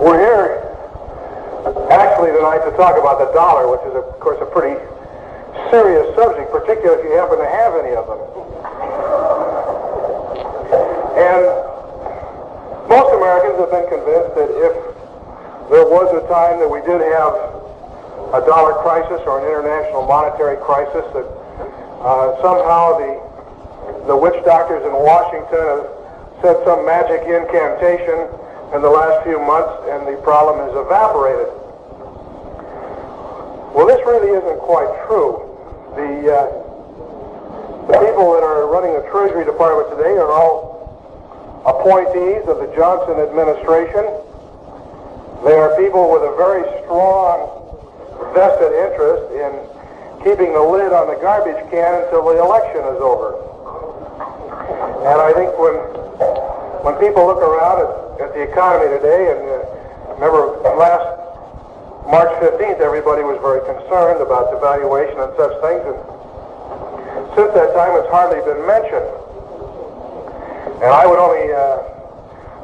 We're here actually tonight to talk about the dollar, which is, of course, a pretty serious subject, particularly if you happen to have any of them. And most Americans have been convinced that if there was a time that we did have a dollar crisis or an international monetary crisis, that somehow the witch doctors in Washington have said some magic incantation in the last few months and the problem has evaporated. Well, this really isn't quite true. The people that are running the Treasury Department today are all appointees of the Johnson administration. They are people with a very strong vested interest in keeping the lid on the garbage can until the election is over. And I think when people look around at the economy today, and remember last March 15th, everybody was very concerned about the valuation and such things, and since that time it's hardly been mentioned. And I would only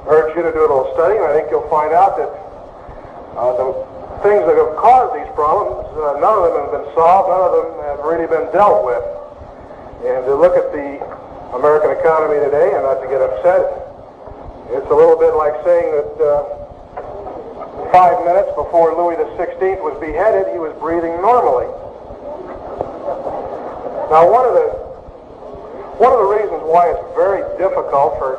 urge you to do a little study, and I think you'll find out that the things that have caused these problems, none of them have been solved, none of them have really been dealt with. And to look at the American economy today, and not to get upset, it's a little bit like saying that 5 minutes before Louis XVI was beheaded, he was breathing normally. Now, one of the reasons why it's very difficult for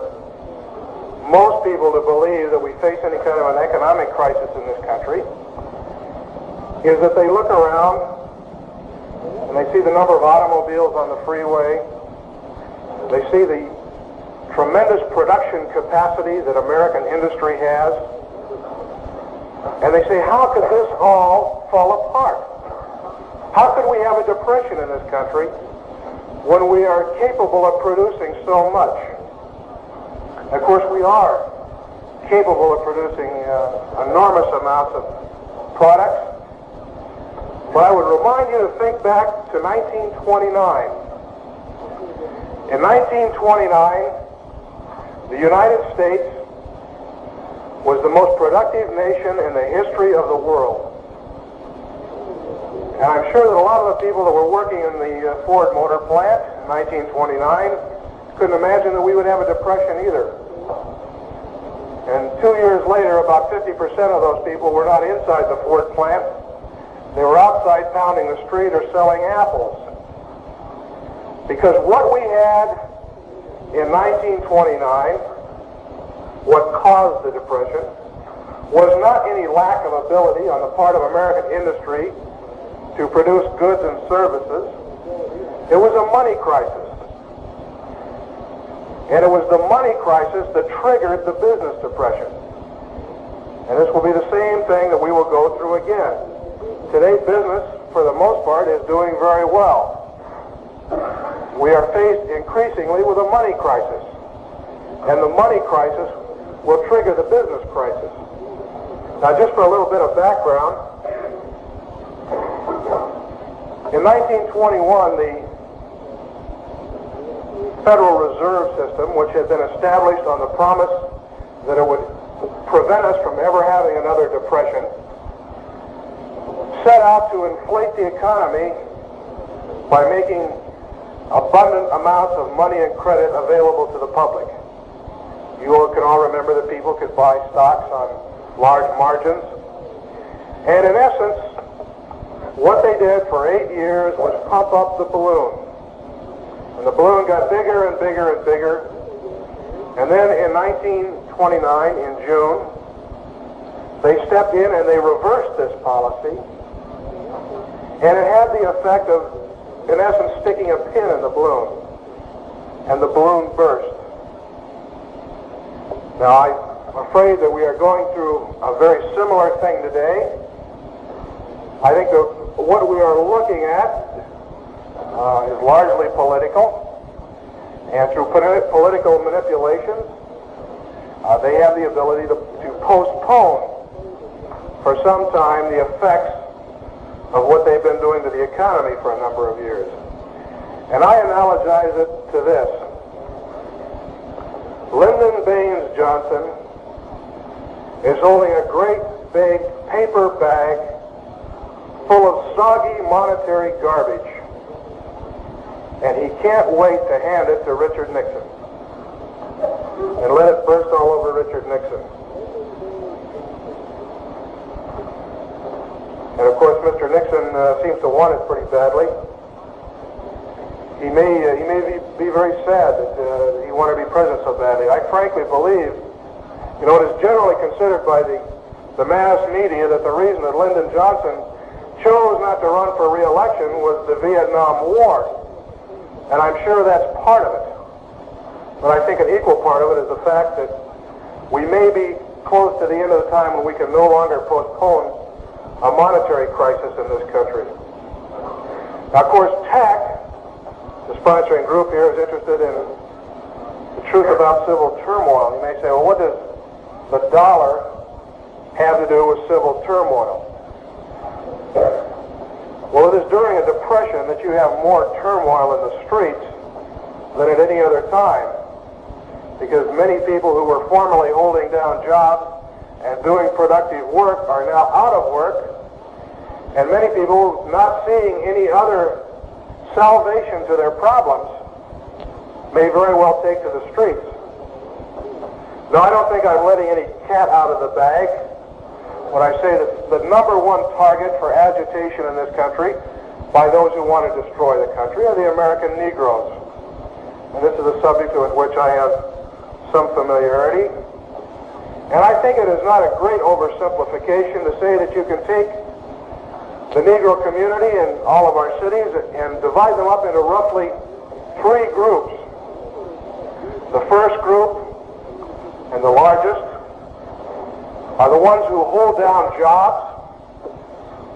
most people to believe that we face any kind of an economic crisis in this country is that they look around and they see the number of automobiles on the freeway, they see the tremendous production capacity that American industry has, and they say, how could this all fall apart? How could we have a depression in this country when we are capable of producing so much? Of course, we are capable of producing enormous amounts of products, but I would remind you to think back to 1929. In 1929, the United States was the most productive nation in the history of the world. And I'm sure that a lot of the people that were working in the Ford Motor Plant in 1929 couldn't imagine that we would have a depression either. And 2 years later, about 50% of those people were not inside the Ford plant. They were outside pounding the street or selling apples. Because what we had in 1929, what caused the depression, was not any lack of ability on the part of American industry to produce goods and services. It was a money crisis. And it was the money crisis that triggered the business depression. And this will be the same thing that we will go through again. Today, business, for the most part, is doing very well. We are faced increasingly with a money crisis. And the money crisis will trigger the business crisis. Now, just for a little bit of background, in 1921, the Federal Reserve System, which had been established on the promise that it would prevent us from ever having another depression, set out to inflate the economy by making abundant amounts of money and credit available to the public. You all can all remember that people could buy stocks on large margins. And in essence, what they did for 8 years was pump up the balloon. And the balloon got bigger and bigger and bigger. And then in 1929, in June, they stepped in and they reversed this policy. And it had the effect of, in essence, sticking a pin in the balloon. And the balloon burst. Now, I'm afraid that we are going through a very similar thing today. I think that what we are looking at is largely political. And through political manipulations, they have the ability to postpone for some time the effects of what they've been doing to the economy for a number of years. And I analogize it to this. Lyndon Baines Johnson is holding a great big paper bag full of soggy monetary garbage. And he can't wait to hand it to Richard Nixon and let it burst all over Richard Nixon. And of course, Mr. Nixon seems to want it pretty badly. He may be very sad that he wanted to be president so badly. I frankly believe, it is generally considered by the mass media that the reason that Lyndon Johnson chose not to run for re-election was the Vietnam War. And I'm sure that's part of it. But I think an equal part of it is the fact that we may be close to the end of the time when we can no longer postpone a monetary crisis in this country. Now, of course, TAC, the sponsoring group here, is interested in the truth about civil turmoil. You may say, well, what does the dollar have to do with civil turmoil? Well, it is during a depression that you have more turmoil in the streets than at any other time, because many people who were formerly holding down jobs and doing productive work are now out of work, and many people not seeing any other salvation to their problems may very well take to the streets. Now, I don't think I'm letting any cat out of the bag when I say that the number one target for agitation in this country by those who want to destroy the country are the American Negroes. And this is a subject with which I have some familiarity. And I think it is not a great oversimplification to say that you can take the Negro community in all of our cities and divide them up into roughly three groups. The first group, and the largest, are the ones who hold down jobs,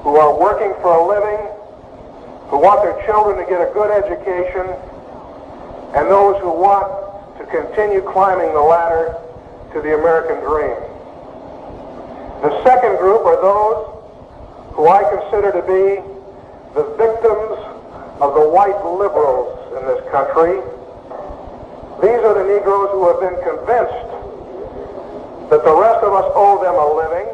who are working for a living, who want their children to get a good education, and those who want to continue climbing the ladder to the American dream. The second group are those who I consider to be the victims of the white liberals in this country. These are the Negroes who have been convinced that the rest of us owe them a living,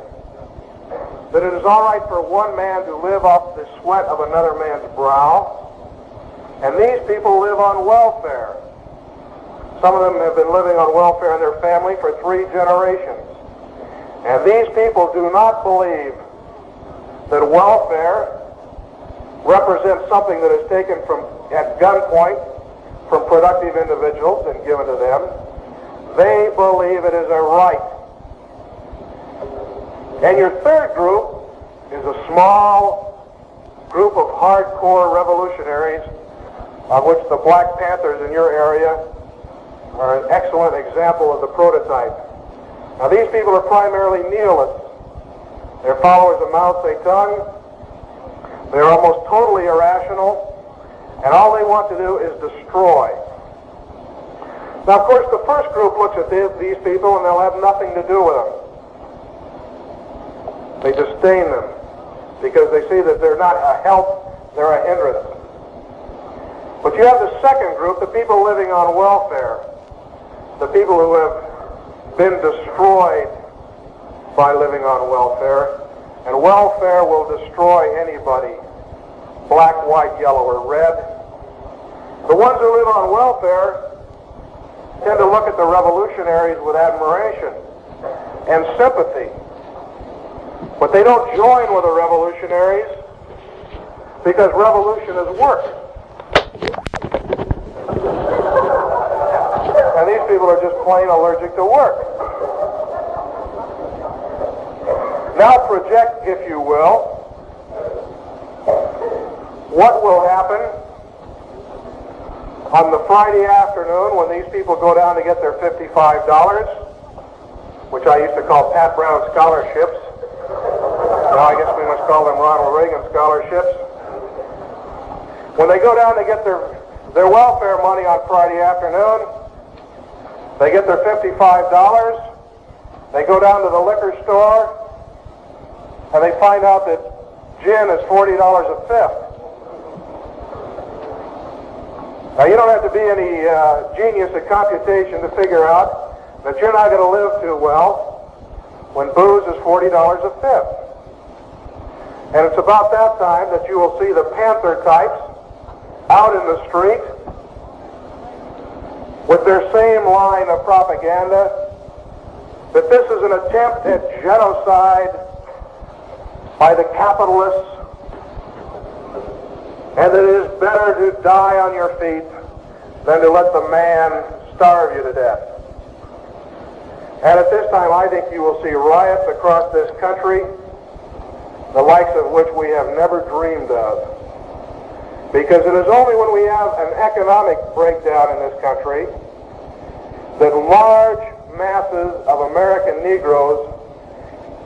that it is all right for one man to live off the sweat of another man's brow, and these people live on welfare. Some of them have been living on welfare in their family for 3 generations. And these people do not believe that welfare represents something that is taken at gunpoint from productive individuals and given to them. They believe it is a right. And your third group is a small group of hardcore revolutionaries, of which the Black Panthers in your area are an excellent example of the prototype. Now, these people are primarily nihilists. They're followers of Mao Zedong. They're almost totally irrational, and all they want to do is destroy. Now, of course, the first group looks at these people, and they'll have nothing to do with them. They disdain them because they see that they're not a help, they're a hindrance. But you have the second group, the people living on welfare, the people who have been destroyed by living on welfare, and welfare will destroy anybody, black, white, yellow, or red. The ones who live on welfare tend to look at the revolutionaries with admiration and sympathy. But they don't join with the revolutionaries because revolution is work. And these people are just plain allergic to work. Now project, if you will, what will happen on the Friday afternoon when these people go down to get their $55, which I used to call Pat Brown scholarships. Now I guess we must call them Ronald Reagan scholarships. When they go down to get their welfare money on Friday afternoon, they get their $55, they go down to the liquor store, and they find out that gin is $40 a fifth. Now, you don't have to be any genius at computation to figure out that you're not going to live too well when booze is $40 a fifth. And it's about that time that you will see the Panther types out in the street with their same line of propaganda that this is an attempt at genocide by the capitalists, and that it is better to die on your feet than to let the man starve you to death. And at this time, I think you will see riots across this country, the likes of which we have never dreamed of. Because it is only when we have an economic breakdown in this country that large masses of American Negroes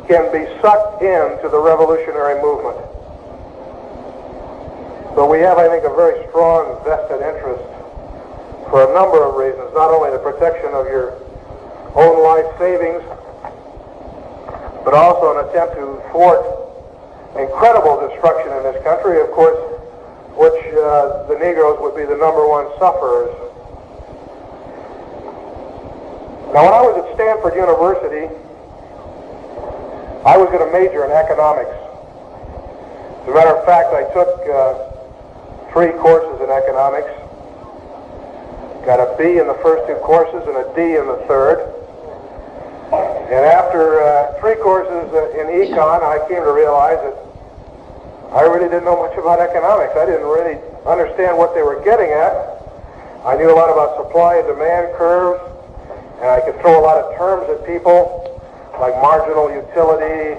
can be sucked into the revolutionary movement. So we have, I think, a very strong vested interest for a number of reasons, not only the protection of your own life savings, but also an attempt to thwart incredible destruction in this country, of course, which the Negroes would be the number one sufferers. Now, when I was at Stanford University, I was going to major in economics. As a matter of fact, I took 3 courses in economics, got a B in the first 2 courses and a D in the third. And after 3 courses in econ, I came to realize that I really didn't know much about economics. I didn't really understand what they were getting at. I knew a lot about supply and demand curves, and I could throw a lot of terms at people, like marginal utility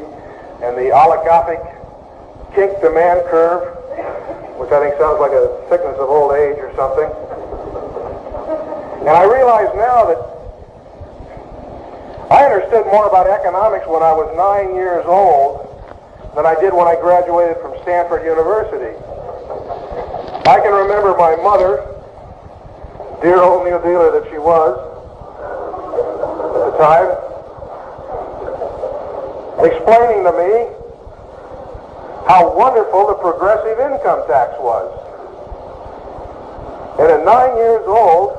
and the oligopic kink demand curve, which I think sounds like a sickness of old age or something. And I realize now that I understood more about economics when I was 9 years old than I did when I graduated from Stanford University. I can remember my mother, dear old New Dealer that she was at the time, explaining to me how wonderful the progressive income tax was. And at 9 years old,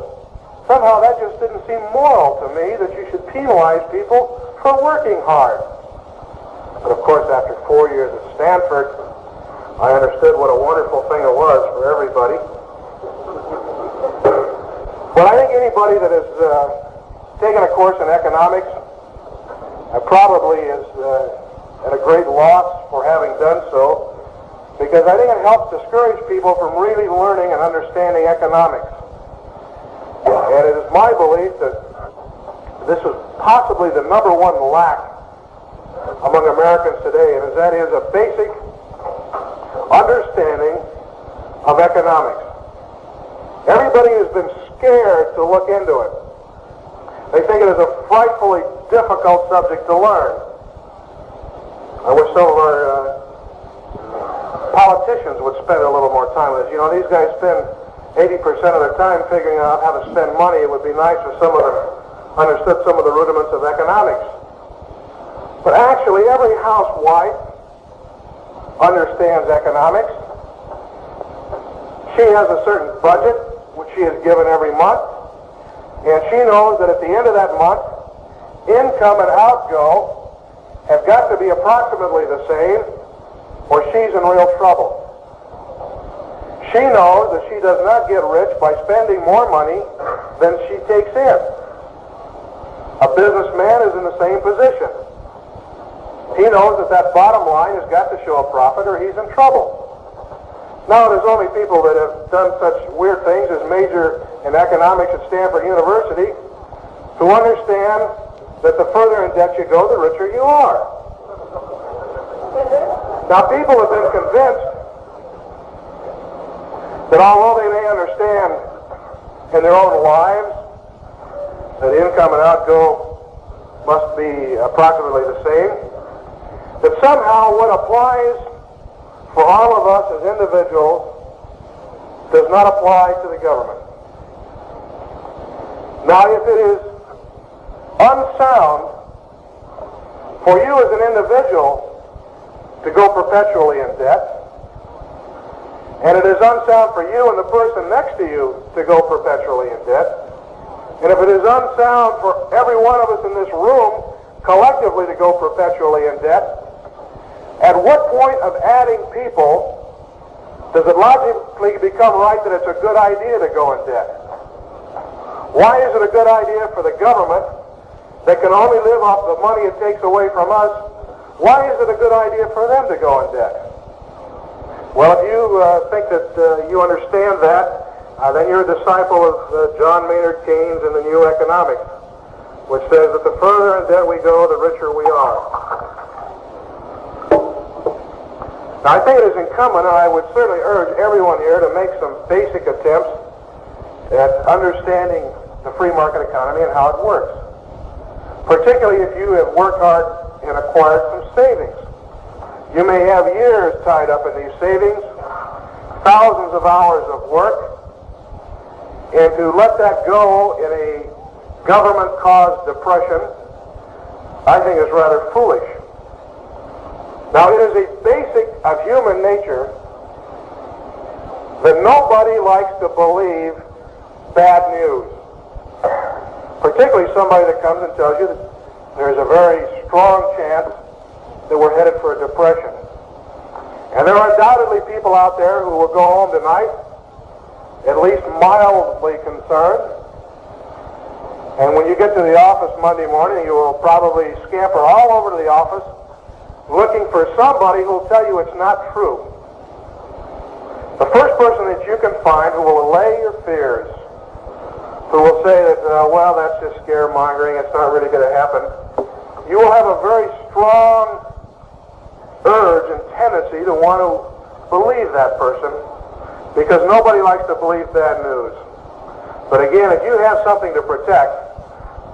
somehow that just didn't seem moral to me that you should penalize people for working hard. But of course, after 4 years at Stanford, I understood what a wonderful thing it was for everybody. But I think anybody that has taken a course in economics probably is at a great loss for having done so, because I think it helps discourage people from really learning and understanding economics. And it is my belief that this is possibly the number one lack among Americans today, and that is a basic understanding of economics. Everybody has been scared to look into it. They think it is a frightfully difficult subject to learn. I wish some of our politicians would spend a little more time with us. You know, these guys spend 80% of their time figuring out how to spend money. It would be nice if some of them understood some of the rudiments of economics. But actually, every housewife understands economics. She has a certain budget, which she is given every month, and she knows that at the end of that month, income and outgo have got to be approximately the same, or she's in real trouble. She knows that she does not get rich by spending more money than she takes in. A businessman is in the same position. He knows that that bottom line has got to show a profit or he's in trouble. Now, there's only people that have done such weird things as major in economics at Stanford University who understand that the further in debt you go, the richer you are. Now, people have been convinced that although they may understand in their own lives that income and outgo must be approximately the same, that somehow what applies for all of us as individuals does not apply to the government. Now, if it is unsound for you as an individual to go perpetually in debt, and it is unsound for you and the person next to you to go perpetually in debt, and if it is unsound for every one of us in this room collectively to go perpetually in debt, at what point of adding people does it logically become right that it's a good idea to go in debt? Why is it a good idea for the government that can only live off the money it takes away from us? Why is it a good idea for them to go in debt? Well, if you think that you understand that, then you're a disciple of John Maynard Keynes and the New Economics, which says that the further in debt we go, the richer we are. Now, I think it is incumbent, and I would certainly urge everyone here to make some basic attempts at understanding the free market economy and how it works, particularly if you have worked hard and acquired some savings. You may have years tied up in these savings, thousands of hours of work, and to let that go in a government-caused depression, I think is rather foolish. Now, it is a basic of human nature that nobody likes to believe bad news, particularly somebody that comes and tells you that there's a very strong chance that we're headed for a depression. And there are undoubtedly people out there who will go home tonight at least mildly concerned. And when you get to the office Monday morning, you will probably scamper all over to the office looking for somebody who will tell you it's not true. The first person that you can find who will allay your fears, who will say that, well, that's just scaremongering, it's not really going to happen, you will have a very strong urge and tendency to want to believe that person, because nobody likes to believe bad news. But again, if you have something to protect,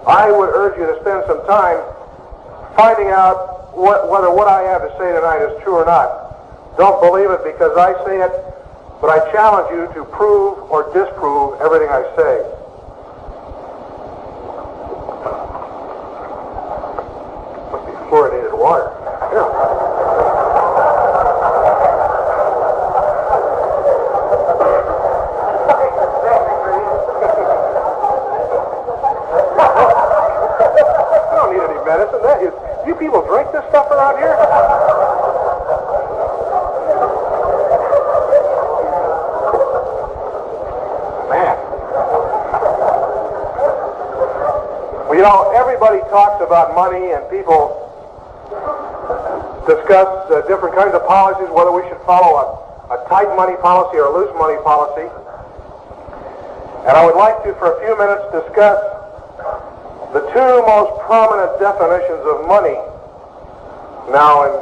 I would urge you to spend some time finding out whether what I have to say tonight is true or not. Don't believe it because I say it, but I challenge you to prove or disprove everything I say. Must be fluoridated water. Yeah. Medicine. That is, you people drink this stuff around here? Man. Well, you know, everybody talks about money and people discuss different kinds of policies, whether we should follow a tight money policy or a loose money policy. And I would like to, for a few minutes, discuss the two most prominent definitions of money now in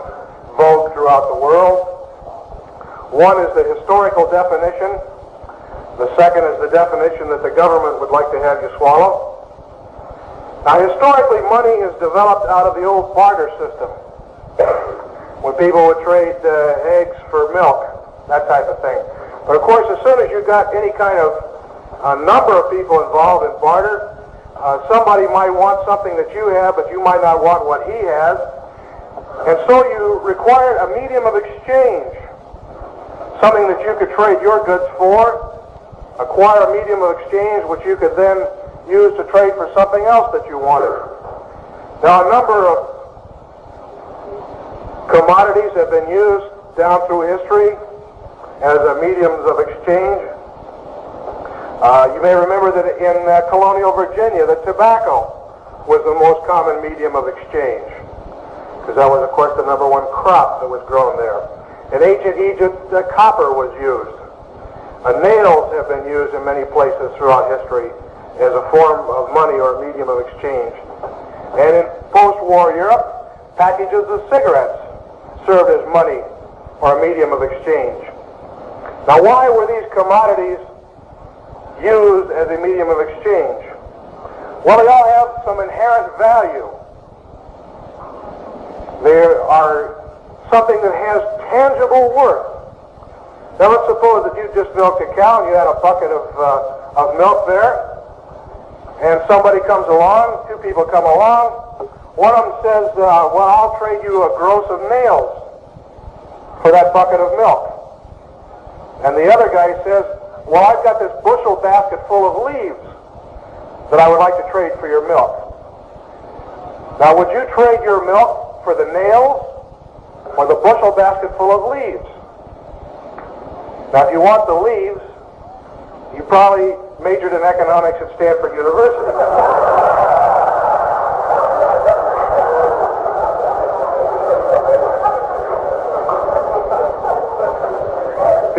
vogue throughout the world. One is the historical definition. The second is the definition that the government would like to have you swallow. Now, historically, money is developed out of the old barter system, when people would trade eggs for milk, that type of thing. But of course, as soon as you got any kind of number of people involved in barter, somebody might want something that you have, but you might not want what he has. And so you required a medium of exchange, something that you could trade your goods for, acquire a medium of exchange which you could then use to trade for something else that you wanted. Now, a number of commodities have been used down through history as mediums of exchange. You may remember that in colonial Virginia, that tobacco was the most common medium of exchange, because that was, of course, the number one crop that was grown there. In ancient Egypt, copper was used. Nails have been used in many places throughout history as a form of money or a medium of exchange. And in post-war Europe, packages of cigarettes served as money or a medium of exchange. Now, why were these commodities used as a medium of exchange? Well, they all have some inherent value. They are something that has tangible worth. Now, let's suppose that you just milked a cow and you had a bucket of milk there, and somebody comes along, two people come along, one of them says, well, I'll trade you a gross of nails for that bucket of milk. And the other guy says, well, I've got this bushel basket full of leaves that I would like to trade for your milk. Now, would you trade your milk for the nails or the bushel basket full of leaves? Now, if you want the leaves, you probably majored in economics at Stanford University.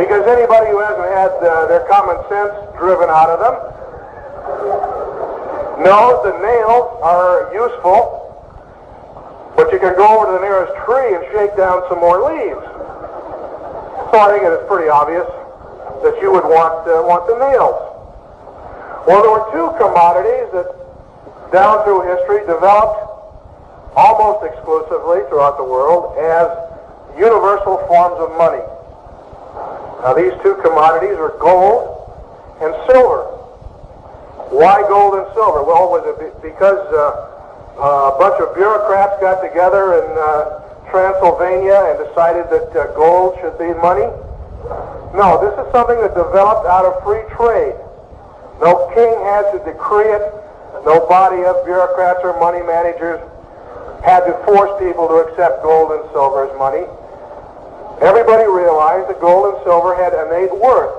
Because anybody who hasn't had their common sense driven out of them knows that nails are useful, but you can go over to the nearest tree and shake down some more leaves. So I think it is pretty obvious that you would want the nails. Well, there were two commodities that down through history developed almost exclusively throughout the world as universal forms of money. Now, these two commodities are gold and silver. Why gold and silver? Well, was it because a bunch of bureaucrats got together in Transylvania and decided that gold should be money? No, this is something that developed out of free trade. No king had to decree it. No body of bureaucrats or money managers had to force people to accept gold and silver as money. Everybody realized that gold and silver had innate worth,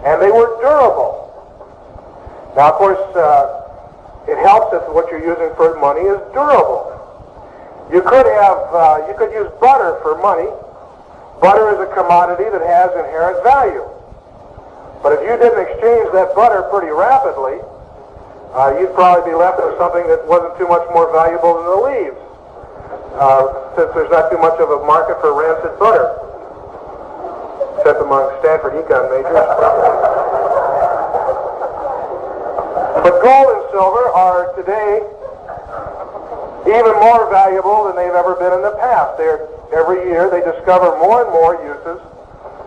and they were durable. Now, of course, it helps if what you're using for money is durable. You could use butter for money. Butter is a commodity that has inherent value. But if you didn't exchange that butter pretty rapidly, you'd probably be left with something that wasn't too much more valuable than the leaves. Since there's not too much of a market for rancid butter, except among Stanford econ majors. But gold and silver are today even more valuable than they've ever been in the past. Every year they discover more and more uses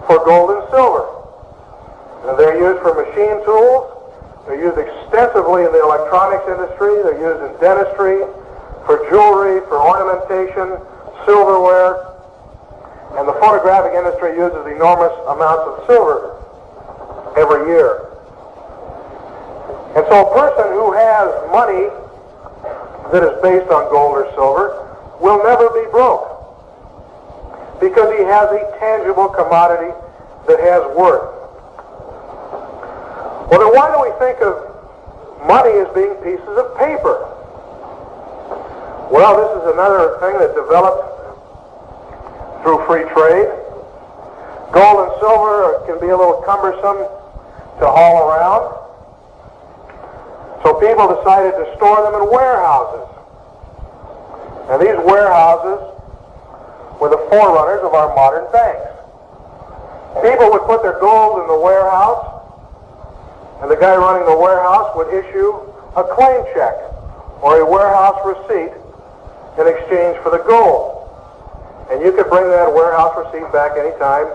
for gold and silver. And they're used for machine tools. They're used extensively in the electronics industry. They're used in dentistry, for jewelry, for ornamentation, silverware, and the photographic industry uses enormous amounts of silver every year. And so a person who has money that is based on gold or silver will never be broke because he has a tangible commodity that has worth. Well, then why do we think of money as being pieces of paper? Well, this is another thing that developed through free trade. Gold and silver can be a little cumbersome to haul around. So people decided to store them in warehouses. And these warehouses were the forerunners of our modern banks. People would put their gold in the warehouse, and the guy running the warehouse would issue a claim check or a warehouse receipt in exchange for the gold. And you could bring that warehouse receipt back anytime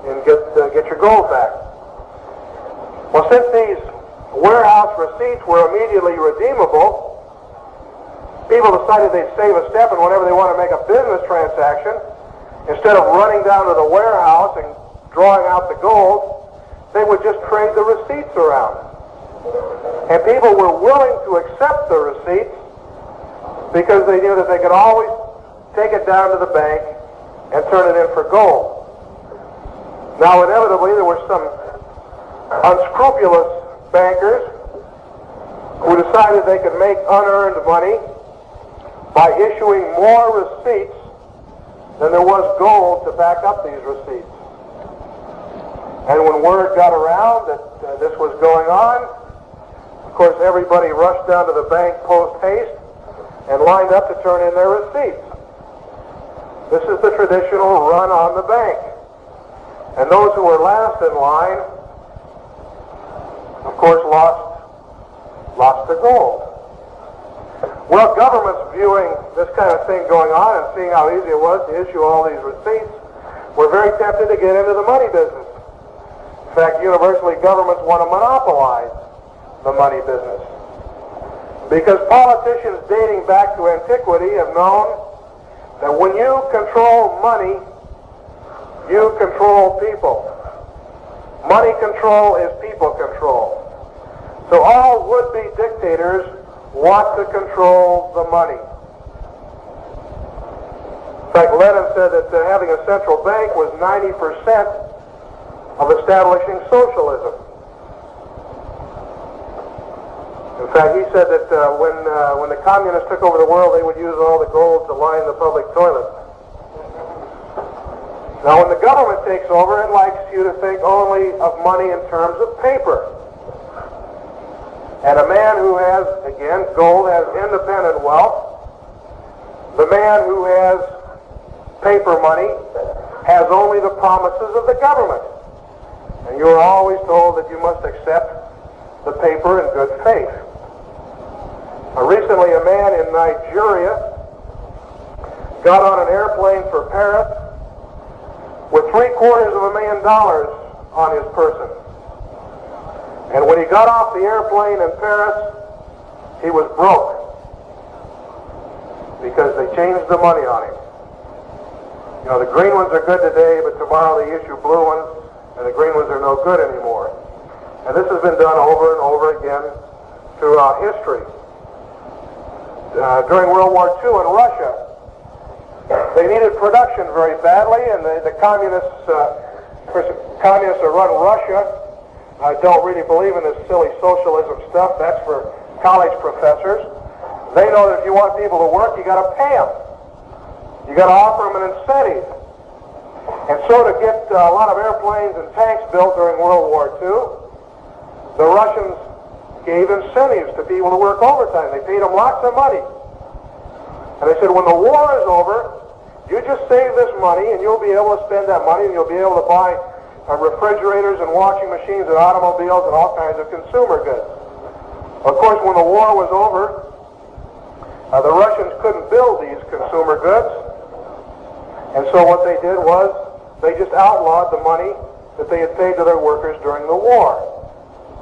and get your gold back. Well, since these warehouse receipts were immediately redeemable, people decided they'd save a step, and whenever they want to make a business transaction, instead of running down to the warehouse and drawing out the gold, they would just trade the receipts around. And people were willing to accept the receipts because they knew that they could always take it down to the bank and turn it in for gold. Now, inevitably, there were some unscrupulous bankers who decided they could make unearned money by issuing more receipts than there was gold to back up these receipts. And when word got around that this was going on, of course, everybody rushed down to the bank post-haste and lined up to turn in their receipts. This is the traditional run on the bank. And those who were last in line, of course, lost the gold. Well, governments viewing this kind of thing going on and seeing how easy it was to issue all these receipts were very tempted to get into the money business. In fact, universally, governments want to monopolize the money business. Because politicians dating back to antiquity have known that when you control money, you control people. Money control is people control. So all would-be dictators want to control the money. In fact, Lenin said that having a central bank was 90% of establishing socialism. In fact, he said that when the communists took over the world, they would use all the gold to line the public toilets. Now, when the government takes over, it likes you to think only of money in terms of paper. And a man who has, again, gold has independent wealth. The man who has paper money has only the promises of the government. And you are always told that you must accept the paper in good faith. Recently, a man in Nigeria got on an airplane for Paris with $750,000 on his person. And when he got off the airplane in Paris, he was broke because they changed the money on him. You know, the green ones are good today, but tomorrow they issue blue ones, and the green ones are no good anymore. And this has been done over and over again throughout history. During World War II in Russia, they needed production very badly, and the communists that run Russia don't really believe in this silly socialism stuff. That's for college professors. They know that if you want people to work, you got to pay them. You got to offer them an incentive. And so to get a lot of airplanes and tanks built during World War II, the Russians gave incentives to people to work overtime. They paid them lots of money. And they said, when the war is over, you just save this money and you'll be able to spend that money and you'll be able to buy refrigerators and washing machines and automobiles and all kinds of consumer goods. Of course, when the war was over, the Russians couldn't build these consumer goods. And so what they did was they just outlawed the money that they had paid to their workers during the war.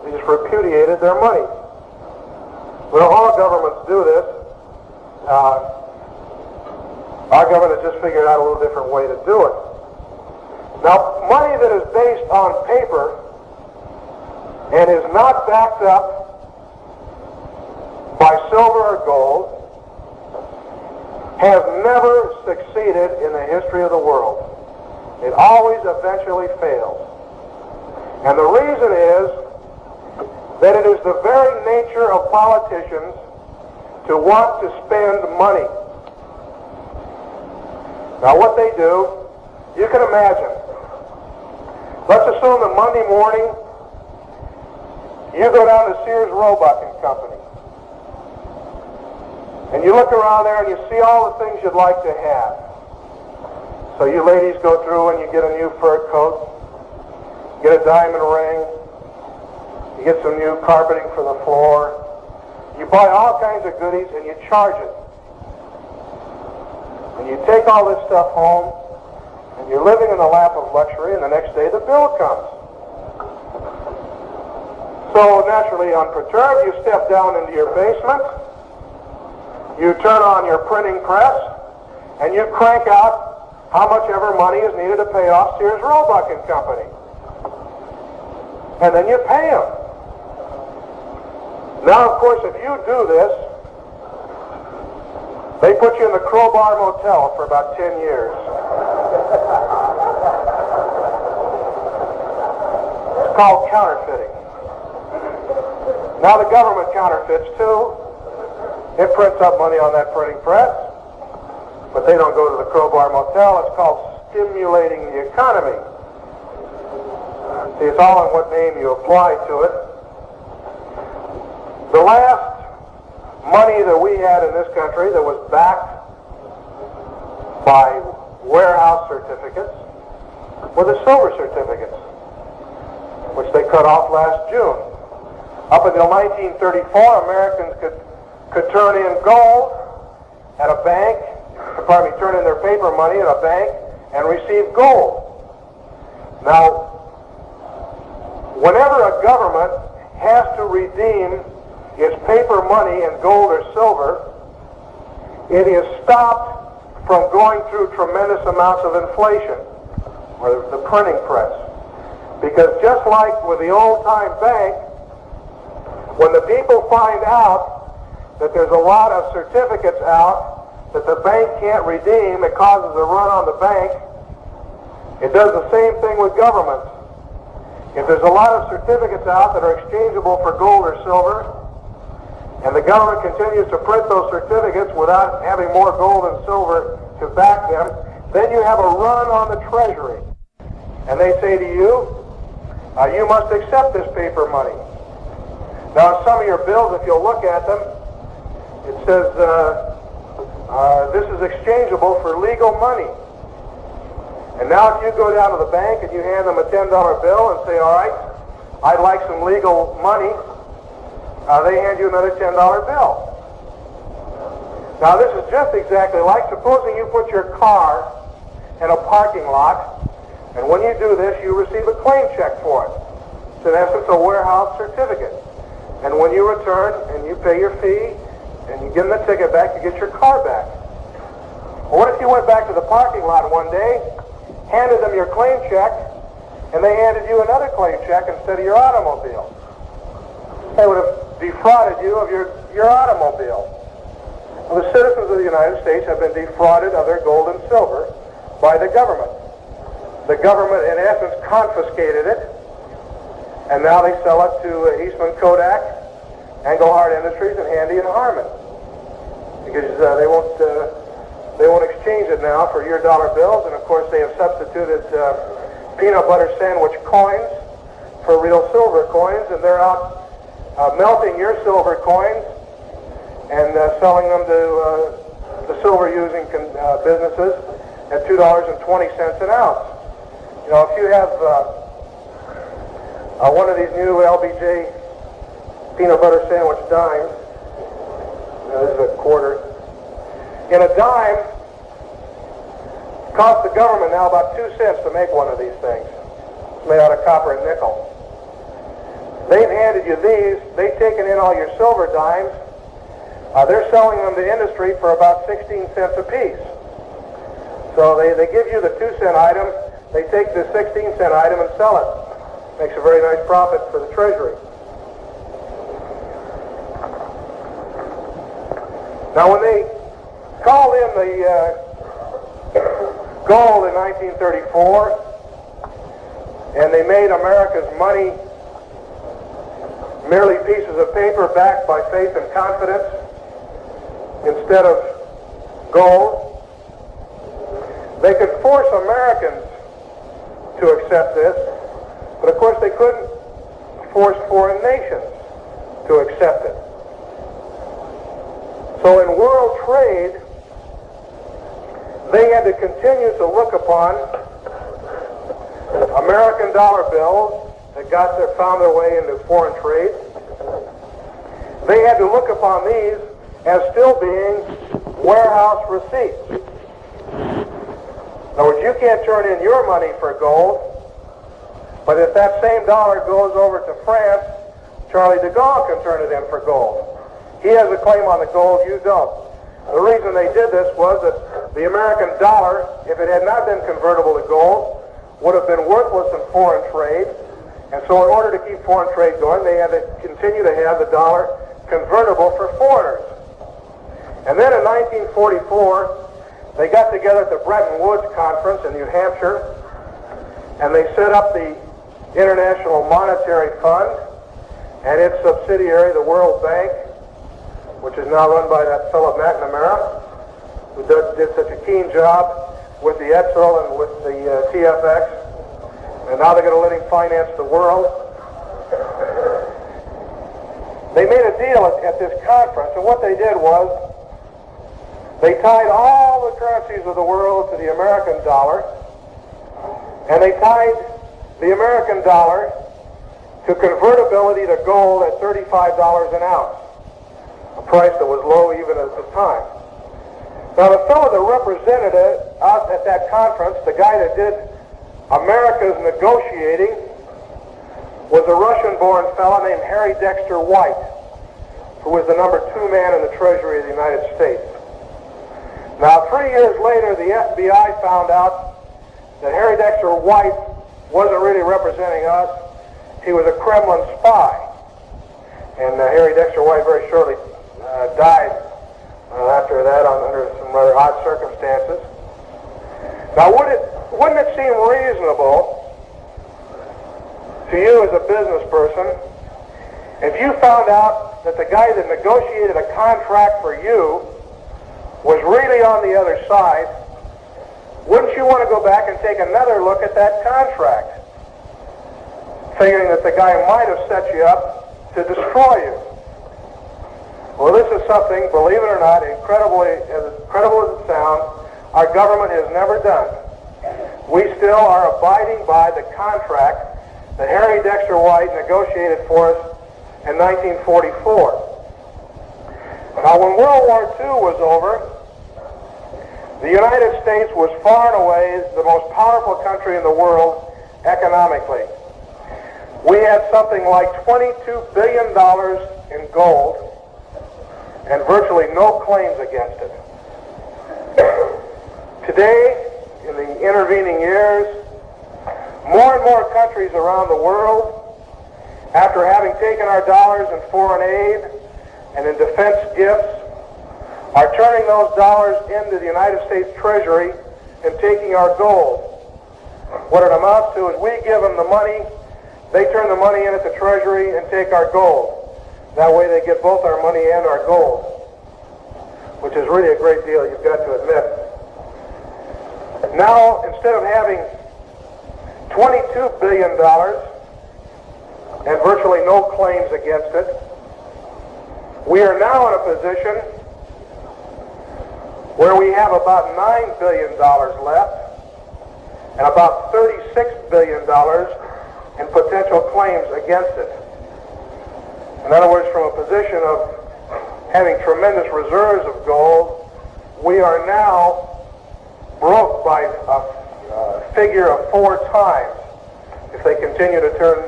They just repudiated their money. Well, all governments do this. Our government has just figured out a little different way to do it. Now, money that is based on paper and is not backed up by silver or gold has never succeeded in the history of the world. It always eventually fails. And the reason is that it is the very nature of politicians to want to spend money. Now what they do, you can imagine. Let's assume that Monday morning you go down to Sears Roebuck and Company. And you look around there and you see all the things you'd like to have. So you ladies go through and you get a new fur coat, get a diamond ring, you get some new carpeting for the floor. You buy all kinds of goodies and you charge it. And you take all this stuff home and you're living in the lap of luxury, and the next day the bill comes. So naturally unperturbed, you step down into your basement, you turn on your printing press, and you crank out how much ever money is needed to pay off Sears Roebuck and Company. And then you pay them. Now, of course, if you do this, they put you in the Crowbar Motel for about 10 years. It's called counterfeiting. Now the government counterfeits too. It prints up money on that printing press, but they don't go to the Crowbar Motel. It's called stimulating the economy. See, it's all in what name you apply to it. The last money that we had in this country that was backed by warehouse certificates were the silver certificates, which they cut off last June. Up until 1934, Americans could turn in gold at a bank, turn in their paper money at a bank and receive gold. Now, whenever a government has to redeem its paper money in gold or silver, it is stopped from going through tremendous amounts of inflation, or the printing press. Because just like with the old-time bank, when the people find out that there's a lot of certificates out that the bank can't redeem. It causes a run on the bank. It does the same thing with governments. If there's a lot of certificates out that are exchangeable for gold or silver, and the government continues to print those certificates without having more gold and silver to back them, then you have a run on the Treasury. And they say to you, you must accept this paper money. Now, on some of your bills, if you'll look at them, it says this is exchangeable for legal money. And now if you go down to the bank and you hand them a $10 bill and say, all right, I'd like some legal money, they hand you another $10 bill. Now this is just exactly like supposing you put your car in a parking lot, and when you do this, you receive a claim check for it. It's in essence a warehouse certificate. And when you return and you pay your fee and you give them the ticket back, you get your car back. Well, what if you went back to the parking lot one day, handed them your claim check, and they handed you another claim check instead of your automobile? They would have defrauded you of your automobile. Well, the citizens of the United States have been defrauded of their gold and silver by the government. The government, in essence, confiscated it, and now they sell it to Eastman Kodak, Engelhard Industries, and Handy and Harman, because they won't exchange it now for your dollar bills. And of course they have substituted peanut butter sandwich coins for real silver coins, and they're out melting your silver coins and selling them to the silver using businesses at $2.20 an ounce. You know, if you have one of these new LBJ peanut butter sandwich dimes, this is a quarter. In a dime, costs the government now about 2 cents to make one of these things. It's made out of copper and nickel. They've handed you these. They've taken in all your silver dimes. They're selling them to industry for about 16 cents a piece. So they give you the 2-cent item. They take the 16-cent item and sell it. Makes a very nice profit for the Treasury. Now, when they called in the gold in 1934, and they made America's money merely pieces of paper backed by faith and confidence instead of gold, they could force Americans to accept this, but of course they couldn't force foreign nations to accept it. So in world trade, they had to continue to look upon American dollar bills that found their way into foreign trade. They had to look upon these as still being warehouse receipts. In other words, you can't turn in your money for gold, but if that same dollar goes over to France, Charlie de Gaulle can turn it in for gold. He has a claim on the gold, you don't. The reason they did this was that the American dollar, if it had not been convertible to gold, would have been worthless in foreign trade. And so in order to keep foreign trade going, they had to continue to have the dollar convertible for foreigners. And then in 1944, they got together at the Bretton Woods Conference in New Hampshire, and they set up the International Monetary Fund and its subsidiary, the World Bank, which is now run by that fellow McNamara, who did such a keen job with the Edsel and with the TFX, and now they're going to let him finance the world. They made a deal at this conference, and what they did was they tied all the currencies of the world to the American dollar, and they tied the American dollar to convertibility to gold at $35 an ounce, a price that was low even at the time. Now, the fellow that represented it out at that conference, the guy that did America's negotiating, was a Russian-born fellow named Harry Dexter White, who was the number 2 man in the Treasury of the United States. Now, 3 years later, the FBI found out that Harry Dexter White wasn't really representing us. He was a Kremlin spy. And Harry Dexter White very shortly died after that under some rather odd circumstances. Now, wouldn't it seem reasonable to you as a business person if you found out that the guy that negotiated a contract for you was really on the other side? Wouldn't you want to go back and take another look at that contract, figuring that the guy might have set you up to destroy you? Well, this is something, believe it or not, as incredible as it sounds, our government has never done. We still are abiding by the contract that Harry Dexter White negotiated for us in 1944. Now, when World War II was over, the United States was far and away the most powerful country in the world economically. We had something like $22 billion in gold and virtually no claims against it. Today, in the intervening years, more and more countries around the world, after having taken our dollars in foreign aid and in defense gifts, are turning those dollars into the United States Treasury and taking our gold. What it amounts to is we give them the money, they turn the money in at the Treasury and take our gold. That way they get both our money and our gold, which is really a great deal, you've got to admit. Now, instead of having $22 billion and virtually no claims against it, we are now in a position where we have about $9 billion left and about $36 billion in potential claims against it. In other words, from a position of having tremendous reserves of gold, we are now broke by a figure of 4 times if they continue to turn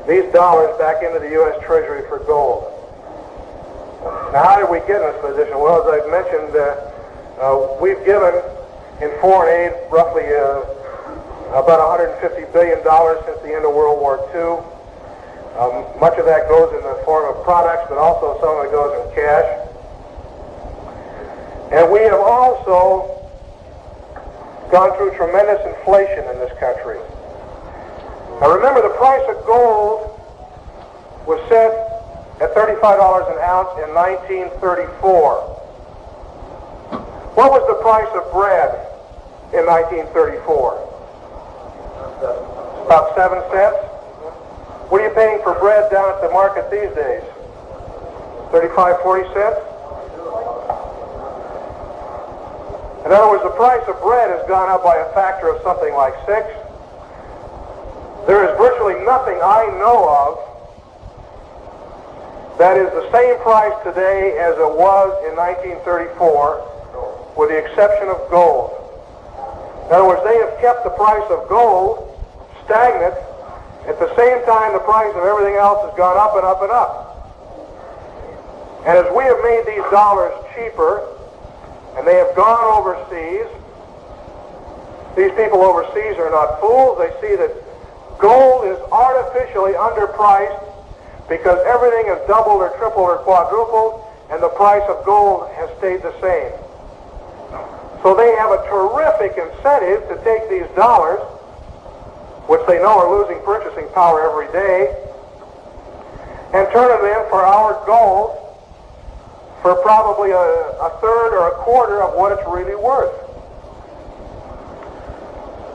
these dollars back into the U.S. Treasury for gold. Now, how did we get in this position? Well, as I've mentioned, we've given in foreign aid roughly about $150 billion since the end of World War II. Much of that goes in the form of products, but also some of it goes in cash. And we have also gone through tremendous inflation in this country. Now remember, the price of gold was set at $35 an ounce in 1934. What was the price of bread in 1934? About 7 cents. What are you paying for bread down at the market these days? 35, 40 cents? In other words, the price of bread has gone up by a factor of something like 6. There is virtually nothing I know of that is the same price today as it was in 1934, with the exception of gold. In other words, they have kept the price of gold stagnant. At the same time, the price of everything else has gone up and up and up. And as we have made these dollars cheaper, and they have gone overseas, these people overseas are not fools. They see that gold is artificially underpriced because everything has doubled or tripled or quadrupled, and the price of gold has stayed the same. So they have a terrific incentive to take these dollars, which they know are losing purchasing power every day, and turn them in for our gold for probably a third or a quarter of what it's really worth.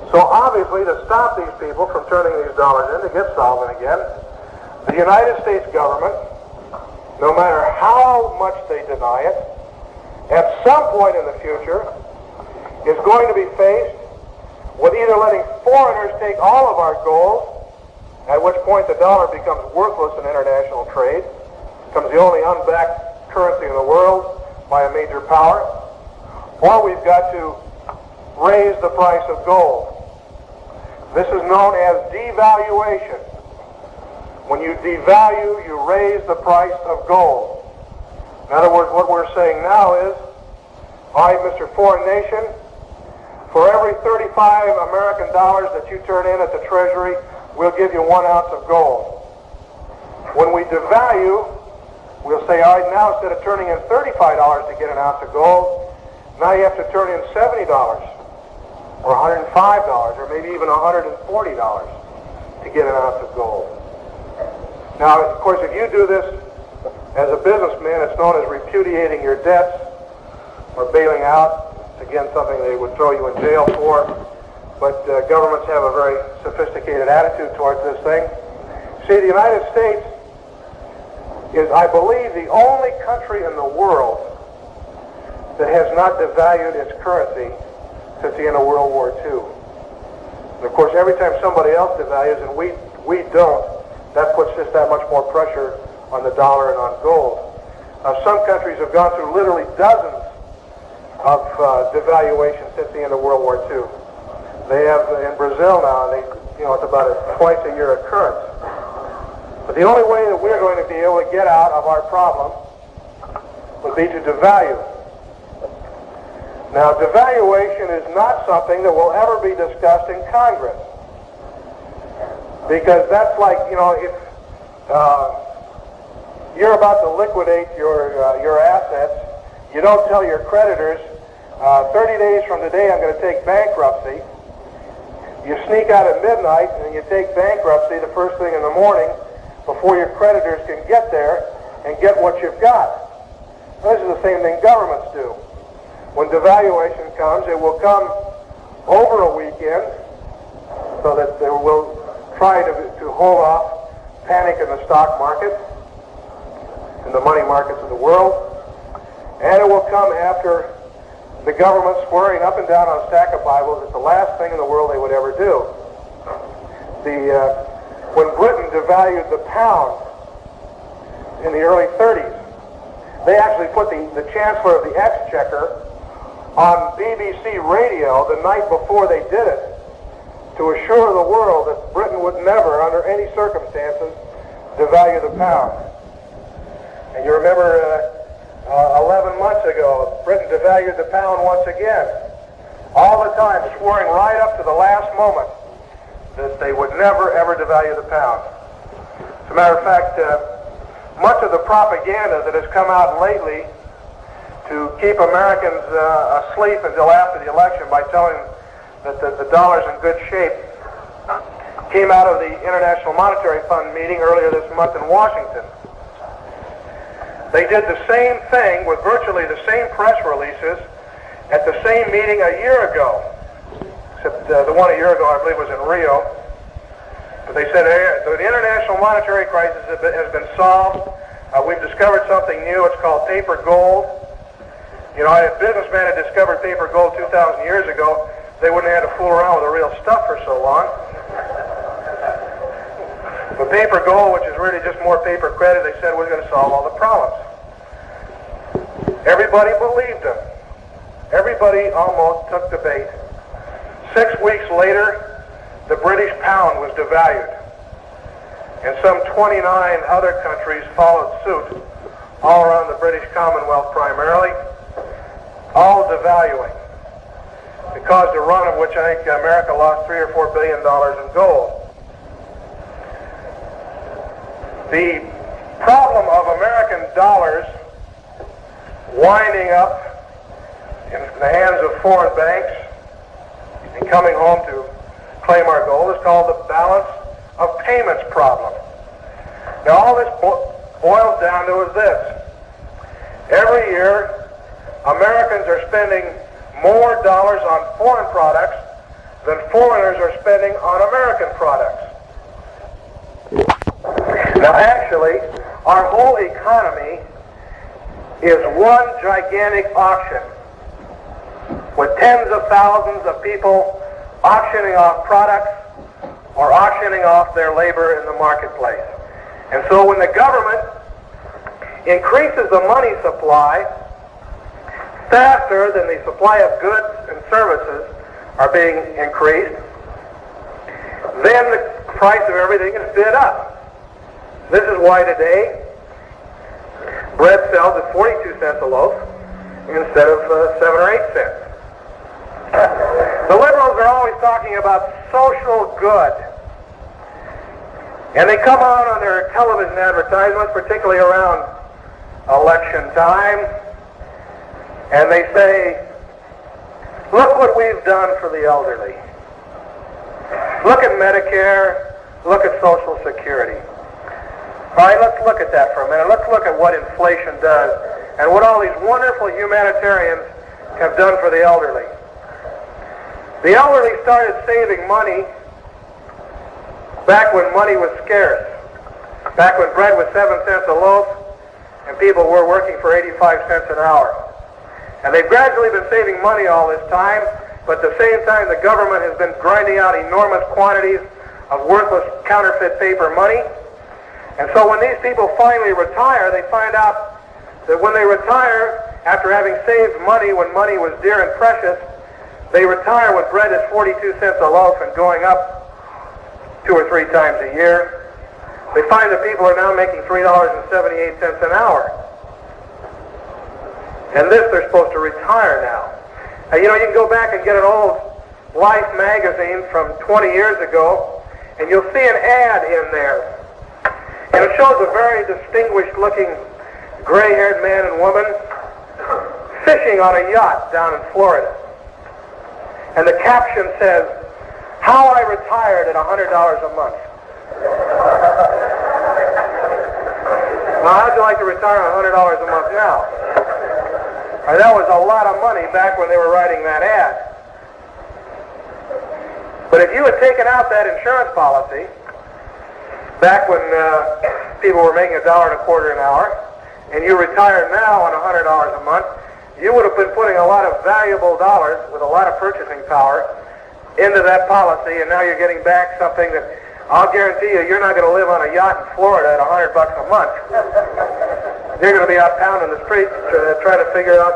So obviously, to stop these people from turning these dollars in, to get solvent again, the United States government, no matter how much they deny it, at some point in the future, is going to be faced with either letting foreigners take all of our gold, at which point the dollar becomes worthless in international trade, becomes the only unbacked currency in the world by a major power, or we've got to raise the price of gold. This is known as devaluation. When you devalue, you raise the price of gold. In other words, what we're saying now is, all right, Mr. Foreign Nation, for every 35 American dollars that you turn in at the Treasury, we'll give you 1 ounce of gold. When we devalue, we'll say, all right, now instead of turning in $35 to get an ounce of gold, now you have to turn in $70 or $105 or maybe even $140 to get an ounce of gold. Now, of course, if you do this as a businessman, it's known as repudiating your debts or bailing out. It's, again, something they would throw you in jail for. But governments have a very sophisticated attitude towards this thing. See, the United States is, I believe, the only country in the world that has not devalued its currency since the end of World War II. And of course, every time somebody else devalues and we don't, that puts just that much more pressure on the dollar and on gold. Some countries have gone through literally dozens of devaluations since the end of World War II. They have in Brazil now, it's about a twice a year occurrence. But the only way that we're going to be able to get out of our problem would be to devalue. Now, devaluation is not something that will ever be discussed in Congress. Because that's like, if you're about to liquidate your assets, you don't tell your creditors, 30 days from today I'm going to take bankruptcy. You sneak out at midnight and you take bankruptcy the first thing in the morning before your creditors can get there and get what you've got. This is the same thing governments do. When devaluation comes, it will come over a weekend so that they will try to hold off panic in the stock market and the money markets of the world. And it will come after the government swearing up and down on a stack of Bibles it's the last thing in the world they would ever do. When Britain devalued the pound in the early 30s, they actually put the Chancellor of the Exchequer on BBC radio the night before they did it to assure the world that Britain would never, under any circumstances, devalue the pound. And you remember 11 months ago, Britain devalued the pound once again. All the time, swearing right up to the last moment that they would never, ever devalue the pound. As a matter of fact, much of the propaganda that has come out lately to keep Americans asleep until after the election by telling that the dollar's in good shape came out of the International Monetary Fund meeting earlier this month in Washington. They did the same thing with virtually the same press releases at the same meeting a year ago. Except the one a year ago, I believe, was in Rio. But they said the international monetary crisis has been solved. We've discovered something new. It's called paper gold. If a businessman had discovered paper gold 2,000 years ago, they wouldn't have had to fool around with the real stuff for so long. But paper gold, which is really just more paper credit, they said was going to solve all the problems. Everybody believed them. Everybody almost took the bait. 6 weeks later, the British pound was devalued. And some 29 other countries followed suit, all around the British Commonwealth primarily, all devaluing. It caused a run of which I think America lost $3 or $4 billion in gold. The problem of American dollars winding up in the hands of foreign banks and coming home to claim our gold is called the balance of payments problem. Now all this boils down to is this. Every year, Americans are spending more dollars on foreign products than foreigners are spending on American products. Now actually, our whole economy is one gigantic auction with tens of thousands of people auctioning off products or auctioning off their labor in the marketplace. And so when the government increases the money supply faster than the supply of goods and services are being increased, then the price of everything is bid up. This is why today bread sells at 42 cents a loaf instead of 7 or 8 cents. The liberals are always talking about social good. And they come on their television advertisements, particularly around election time, and they say, look what we've done for the elderly. Look at Medicare, look at Social Security. All right, let's look at that for a minute. Let's look at what inflation does and what all these wonderful humanitarians have done for the elderly. The elderly started saving money back when money was scarce, back when bread was 7 cents a loaf and people were working for 85 cents an hour. And they've gradually been saving money all this time, but at the same time the government has been grinding out enormous quantities of worthless counterfeit paper money. And so when these people finally retire, they find out that when they retire, after having saved money when money was dear and precious, they retire when bread is 42 cents a loaf and going up 2 or 3 times a year. They find that people are now making $3.78 an hour. And this, they're supposed to retire now. Now, you know, you can go back and get an old Life magazine from 20 years ago, and you'll see an ad in there. And it shows a very distinguished-looking gray-haired man and woman fishing on a yacht down in Florida. And the caption says, "How I retired at $100 a month." Now, how'd you like to retire on $100 a month now? Right, that was a lot of money back when they were writing that ad. But if you had taken out that insurance policy back when people were making $1.25 an hour, and you retired now on $100 a month, you would have been putting a lot of valuable dollars with a lot of purchasing power into that policy, and now you're getting back something that I'll guarantee you're not going to live on a yacht in Florida at $100 a month. You're going to be out pounding the streets trying to figure out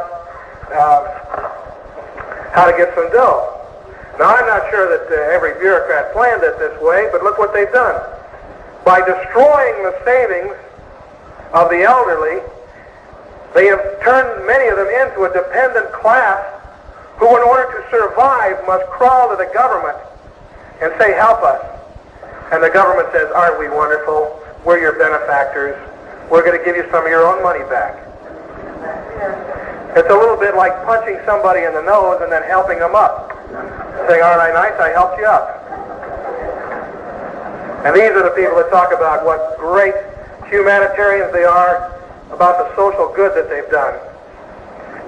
how to get some dough. Now, I'm not sure that every bureaucrat planned it this way, but look what they've done. By destroying the savings of the elderly, they have turned many of them into a dependent class who, in order to survive, must crawl to the government and say, "Help us." And the government says, "Aren't we wonderful? We're your benefactors. We're going to give you some of your own money back." It's a little bit like punching somebody in the nose and then helping them up. Saying, "Aren't I nice? I helped you up." And these are the people that talk about what great humanitarians they are, about the social good that they've done.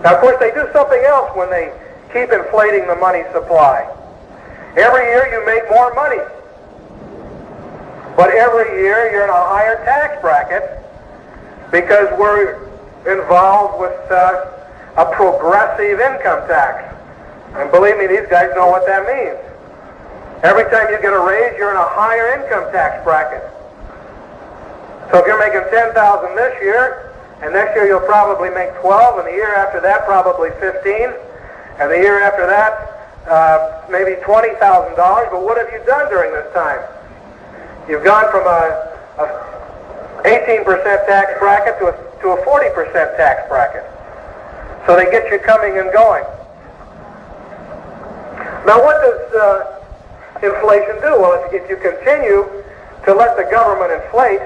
Now, of course, they do something else when they keep inflating the money supply. Every year you make more money. But every year you're in a higher tax bracket because we're involved with a progressive income tax. And believe me, these guys know what that means. Every time you get a raise, you're in a higher income tax bracket. So if you're making $10,000 this year, and next year you'll probably make 12, and the year after that probably 15, and the year after that maybe $20,000. But what have you done during this time? You've gone from a 18% tax bracket to a 40% tax bracket. So they get you coming and going. Now, what does inflation do? Well, if you continue to let the government inflate,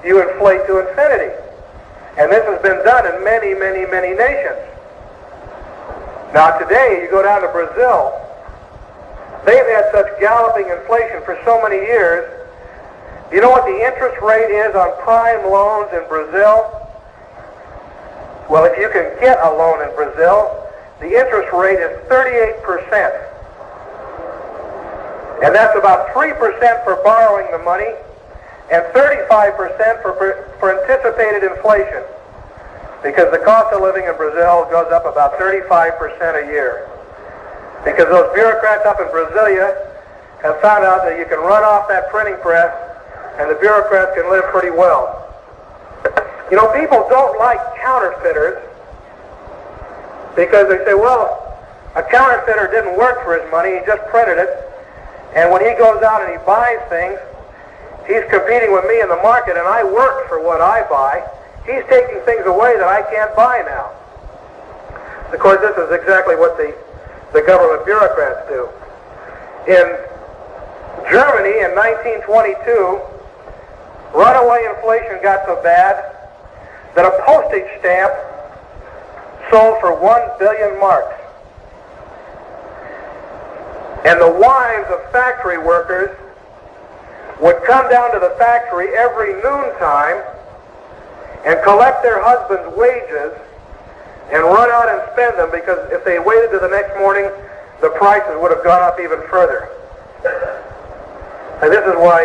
you inflate to infinity. And this has been done in many, many, many nations. Now, today, you go down to Brazil, they've had such galloping inflation for so many years. You know what the interest rate is on prime loans in Brazil? Well, if you can get a loan in Brazil, the interest rate is 38%. And that's about 3% for borrowing the money and 35% for anticipated inflation. Because the cost of living in Brazil goes up about 35% a year. Because those bureaucrats up in Brasilia have found out that you can run off that printing press and the bureaucrats can live pretty well. You know, people don't like counterfeiters because they say, well, a counterfeiter didn't work for his money, he just printed it, and when he goes out and he buys things, he's competing with me in the market, and I work for what I buy. He's taking things away that I can't buy now. Of course, this is exactly what the government bureaucrats do. In Germany in 1922, runaway inflation got so bad that a postage stamp sold for 1 billion marks. And the wives of factory workers would come down to the factory every noontime and collect their husbands' wages and run out and spend them, because if they waited to the next morning, the prices would have gone up even further. And this is why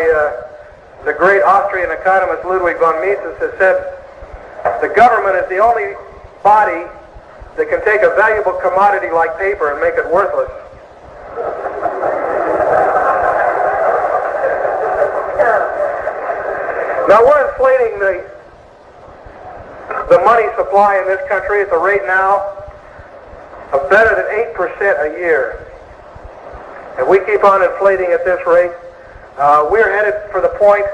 the great Austrian economist Ludwig von Mises has said, the government is the only body that can take a valuable commodity like paper and make it worthless. Now we're inflating the money supply in this country at the rate now of better than 8% a year. If we keep on inflating at this rate, we're headed for the point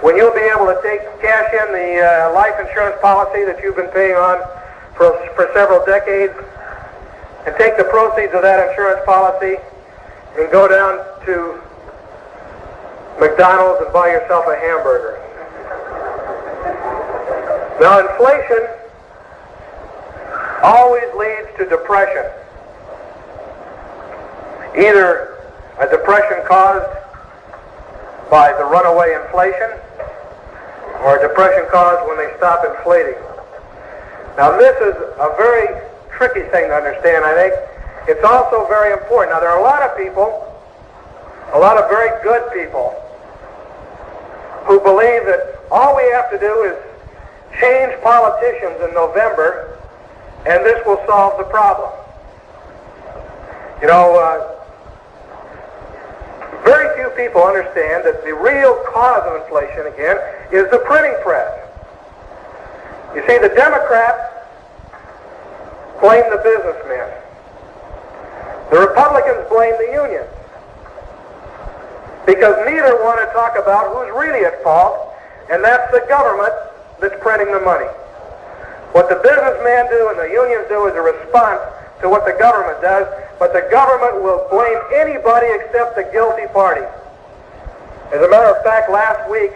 when you'll be able to cash in the life insurance policy that you've been paying on for several decades, and take the proceeds of that insurance policy and go down to McDonald's and buy yourself a hamburger. Now, inflation always leads to depression. Either a depression caused by the runaway inflation, or a depression caused when they stop inflating. Now, this is a very tricky thing to understand, I think. It's also very important. Now, there are a lot of people, a lot of very good people, who believe that all we have to do is change politicians in November, and this will solve the problem. You know, very few people understand that the real cause of inflation, again, is the printing press. You see, the Democrats blame the businessmen. The Republicans blame the unions, because neither want to talk about who's really at fault, and that's the government that's printing the money. What the businessmen do and the unions do is a response to what the government does, but the government will blame anybody except the guilty party. As a matter of fact, last week,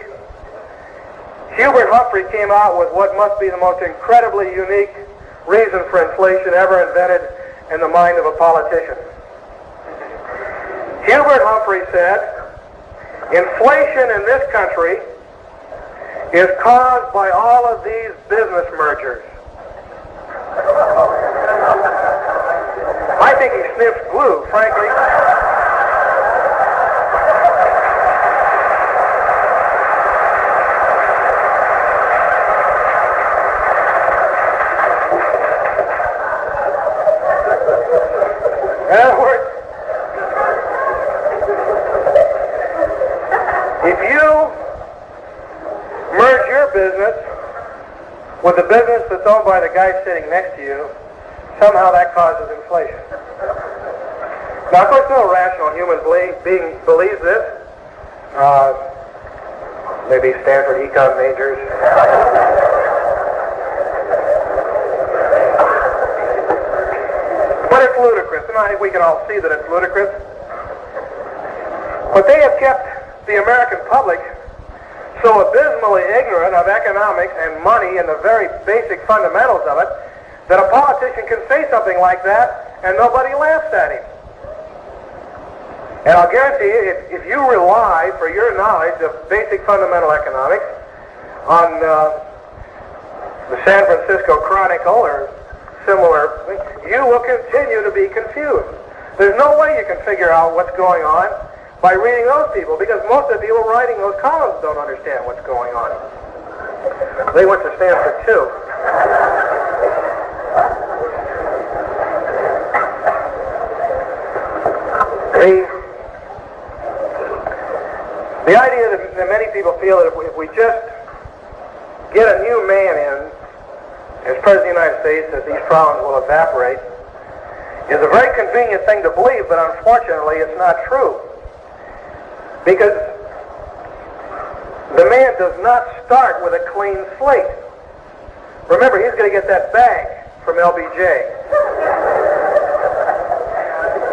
Hubert Humphrey came out with what must be the most incredibly unique reason for inflation ever invented in the mind of a politician. Hubert Humphrey said, inflation in this country is caused by all of these business mergers. I think he sniffs glue, frankly. In other words, if you merge your business with the business that's owned by the guy sitting next to you, somehow that causes inflation. Now, of course, no rational human being believes this. Maybe Stanford econ majors. But it's ludicrous, and I think we can all see that it's ludicrous. But they have kept the American public so abysmally ignorant of economics and money and the very basic fundamentals of it, that a politician can say something like that and nobody laughs at him. And I'll guarantee you, if you rely for your knowledge of basic fundamental economics on the San Francisco Chronicle or similar, you will continue to be confused. There's no way you can figure out what's going on by reading those people, because most of the people writing those columns don't understand what's going on. They went to Stanford too. The idea that many people feel that if we just get a new man in as President of the United States, that these problems will evaporate, is a very convenient thing to believe, but unfortunately it's not true. Because the man does not start with a clean slate. Remember, he's going to get that bag from LBJ.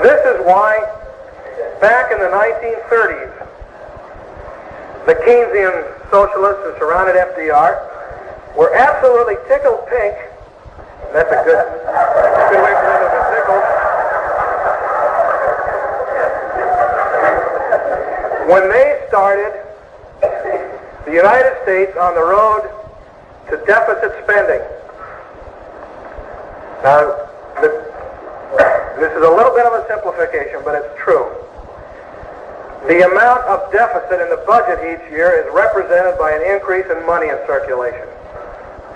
This is why, back in the 1930s, the Keynesian socialists who surrounded FDR were absolutely tickled pink. That's a good way for them to be tickled. When they started the United States on the road to deficit spending. Now, this is a little bit of a simplification, but it's true. The amount of deficit in the budget each year is represented by an increase in money in circulation.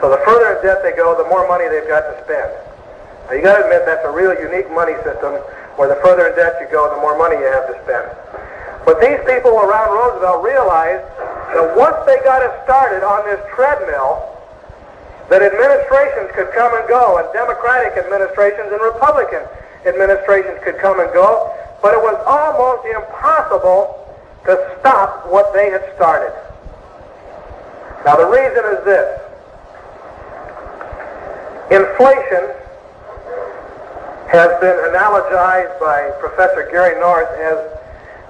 So the further in debt they go, the more money they've got to spend. Now, you got to admit that's a real unique money system where the further in debt you go, the more money you have to spend. But these people around Roosevelt realized that once they got us started on this treadmill, that administrations could come and go, and Democratic administrations and Republican administrations could come and go, but it was almost impossible to stop what they had started. Now the reason is this. Inflation has been analogized by Professor Gary North as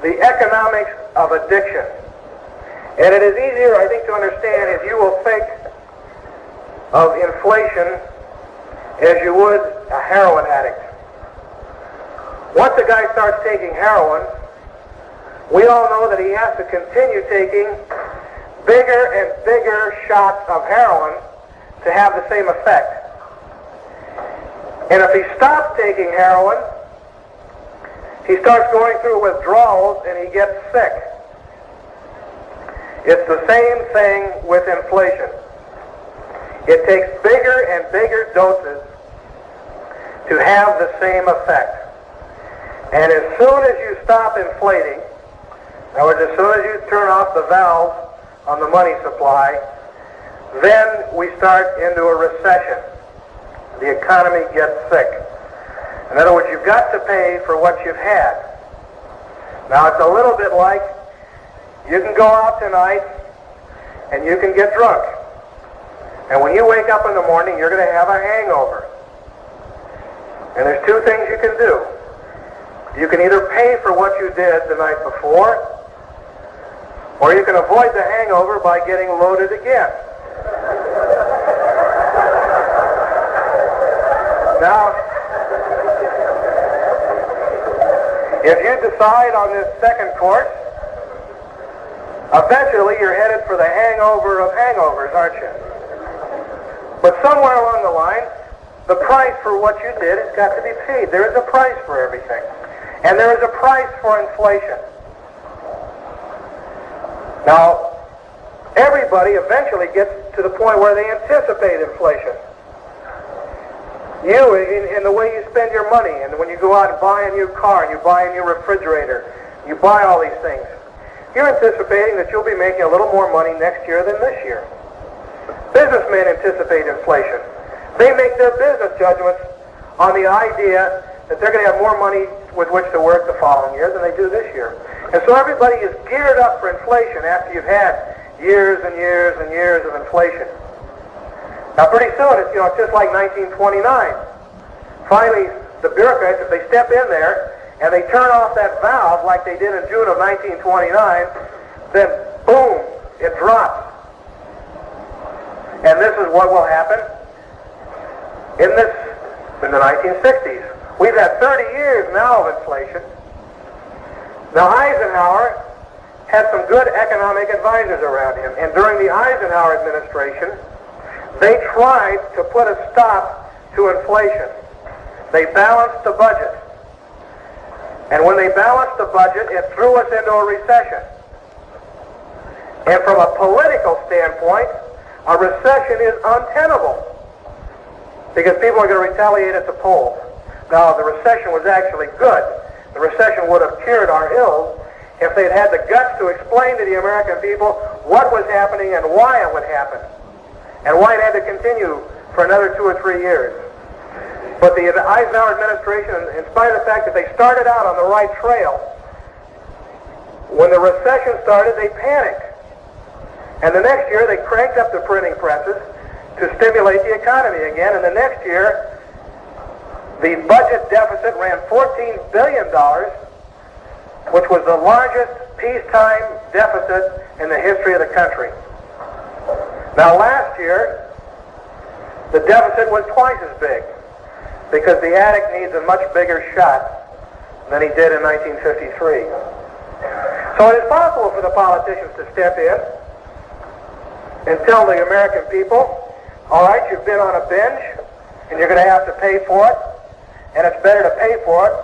the economics of addiction. And it is easier, I think, to understand if you will think of inflation as you would a heroin addict. Once a guy starts taking heroin, we all know that he has to continue taking bigger and bigger shots of heroin to have the same effect. And if he stops taking heroin, he starts going through withdrawals and he gets sick. It's the same thing with inflation. It takes bigger and bigger doses to have the same effect. And as soon as you stop inflating, in other words, as soon as you turn off the valve on the money supply, then we start into a recession. The economy gets sick. In other words, you've got to pay for what you've had. Now, it's a little bit like you can go out tonight and you can get drunk. And when you wake up in the morning, you're going to have a hangover. And there's two things you can do. You can either pay for what you did the night before, or you can avoid the hangover by getting loaded again. Now, if you decide on this second course, eventually you're headed for the hangover of hangovers, aren't you? But somewhere along the line, the price for what you did has got to be paid. There is a price for everything. And there is a price for inflation. Now, everybody eventually gets to the point where they anticipate inflation. You, in the way you spend your money, and when you go out and buy a new car, and you buy a new refrigerator, you buy all these things, you're anticipating that you'll be making a little more money next year than this year. Businessmen anticipate inflation. They make their business judgments on the idea that they're going to have more money with which to work the following year than they do this year. And so everybody is geared up for inflation after you've had years and years and years of inflation. Now pretty soon, it's just like 1929. Finally, the bureaucrats, if they step in there and they turn off that valve like they did in June of 1929, then boom, it drops. And this is what will happen in the 1960s. We've had 30 years now of inflation. Now Eisenhower had some good economic advisors around him, and during the Eisenhower administration, they tried to put a stop to inflation. They balanced the budget. And when they balanced the budget, it threw us into a recession. And from a political standpoint, a recession is untenable because people are going to retaliate at the polls. Now, the recession was actually good. The recession would have cured our ills if they'd had the guts to explain to the American people what was happening and why it would happen, and why it had to continue for another 2 or 3 years. But the Eisenhower administration, in spite of the fact that they started out on the right trail, when the recession started, they panicked. And the next year, they cranked up the printing presses to stimulate the economy again. And the next year, the budget deficit ran $14 billion, which was the largest peacetime deficit in the history of the country. Now, last year, the deficit was twice as big, because the addict needs a much bigger shot than he did in 1953. So it is possible for the politicians to step in and tell the American people, all right, you've been on a binge, and you're going to have to pay for it, and it's better to pay for it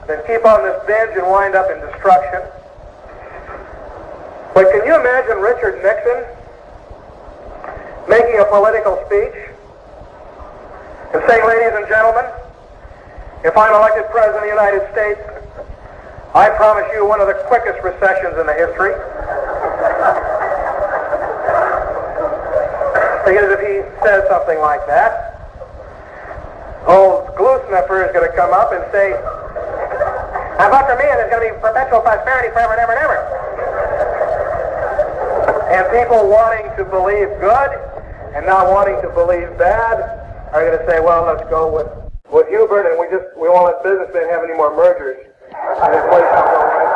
than keep on this binge and wind up in destruction. But can you imagine Richard Nixon making a political speech and saying, ladies and gentlemen, if I'm elected President of the United States, I promise you one of the quickest recessions in the history. Because if he says something like that, old glue sniffer is going to come up and say, and vote for me, and there's going to be perpetual prosperity forever and ever and ever. And people wanting to believe good and not wanting to believe bad are going to say, well, let's go with Hubert, and we won't let businessmen have any more mergers. And inflation will go away.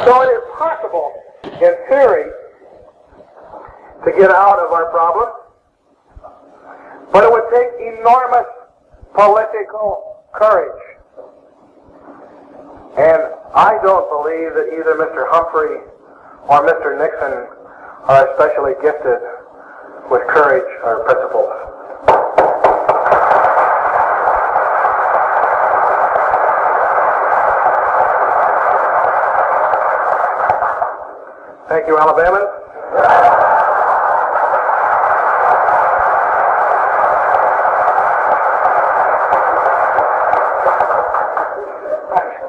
So it is possible, in theory, to get out of our problem, but it would take enormous political courage. And I don't believe that either Mr. Humphrey or Mr. Nixon are especially gifted with courage or principles. Thank you, Alabamans.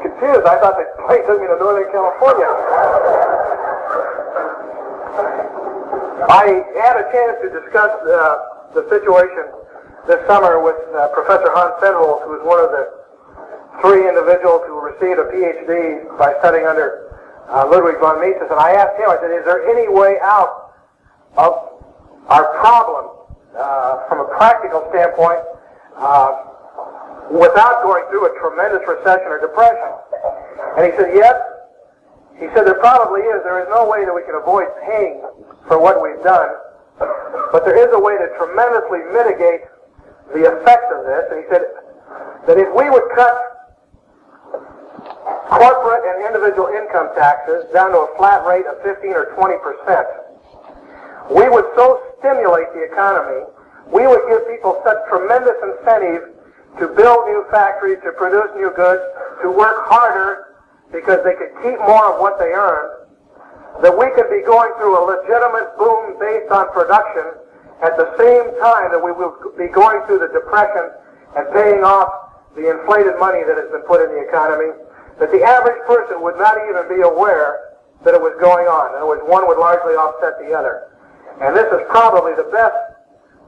Confused. I thought the plane took me to Northern California. I had a chance to discuss the situation this summer with Professor Hans Sennholz, who was one of the 3 individuals who received a PhD by studying under Ludwig von Mises, and I asked him, I said, is there any way out of our problem from a practical standpoint without going through a tremendous recession or depression? And he said, yes. He said, there probably is. There is no way that we can avoid paying for what we've done, but there is a way to tremendously mitigate the effects of this. And he said that if we would cut corporate and individual income taxes down to a flat rate of 15 or 20%, we would so stimulate the economy, we would give people such tremendous incentive to build new factories, to produce new goods, to work harder because they could keep more of what they earned, that we could be going through a legitimate boom based on production at the same time that we will be going through the depression and paying off the inflated money that has been put in the economy, that the average person would not even be aware that it was going on. In other words, one would largely offset the other. And this is probably the best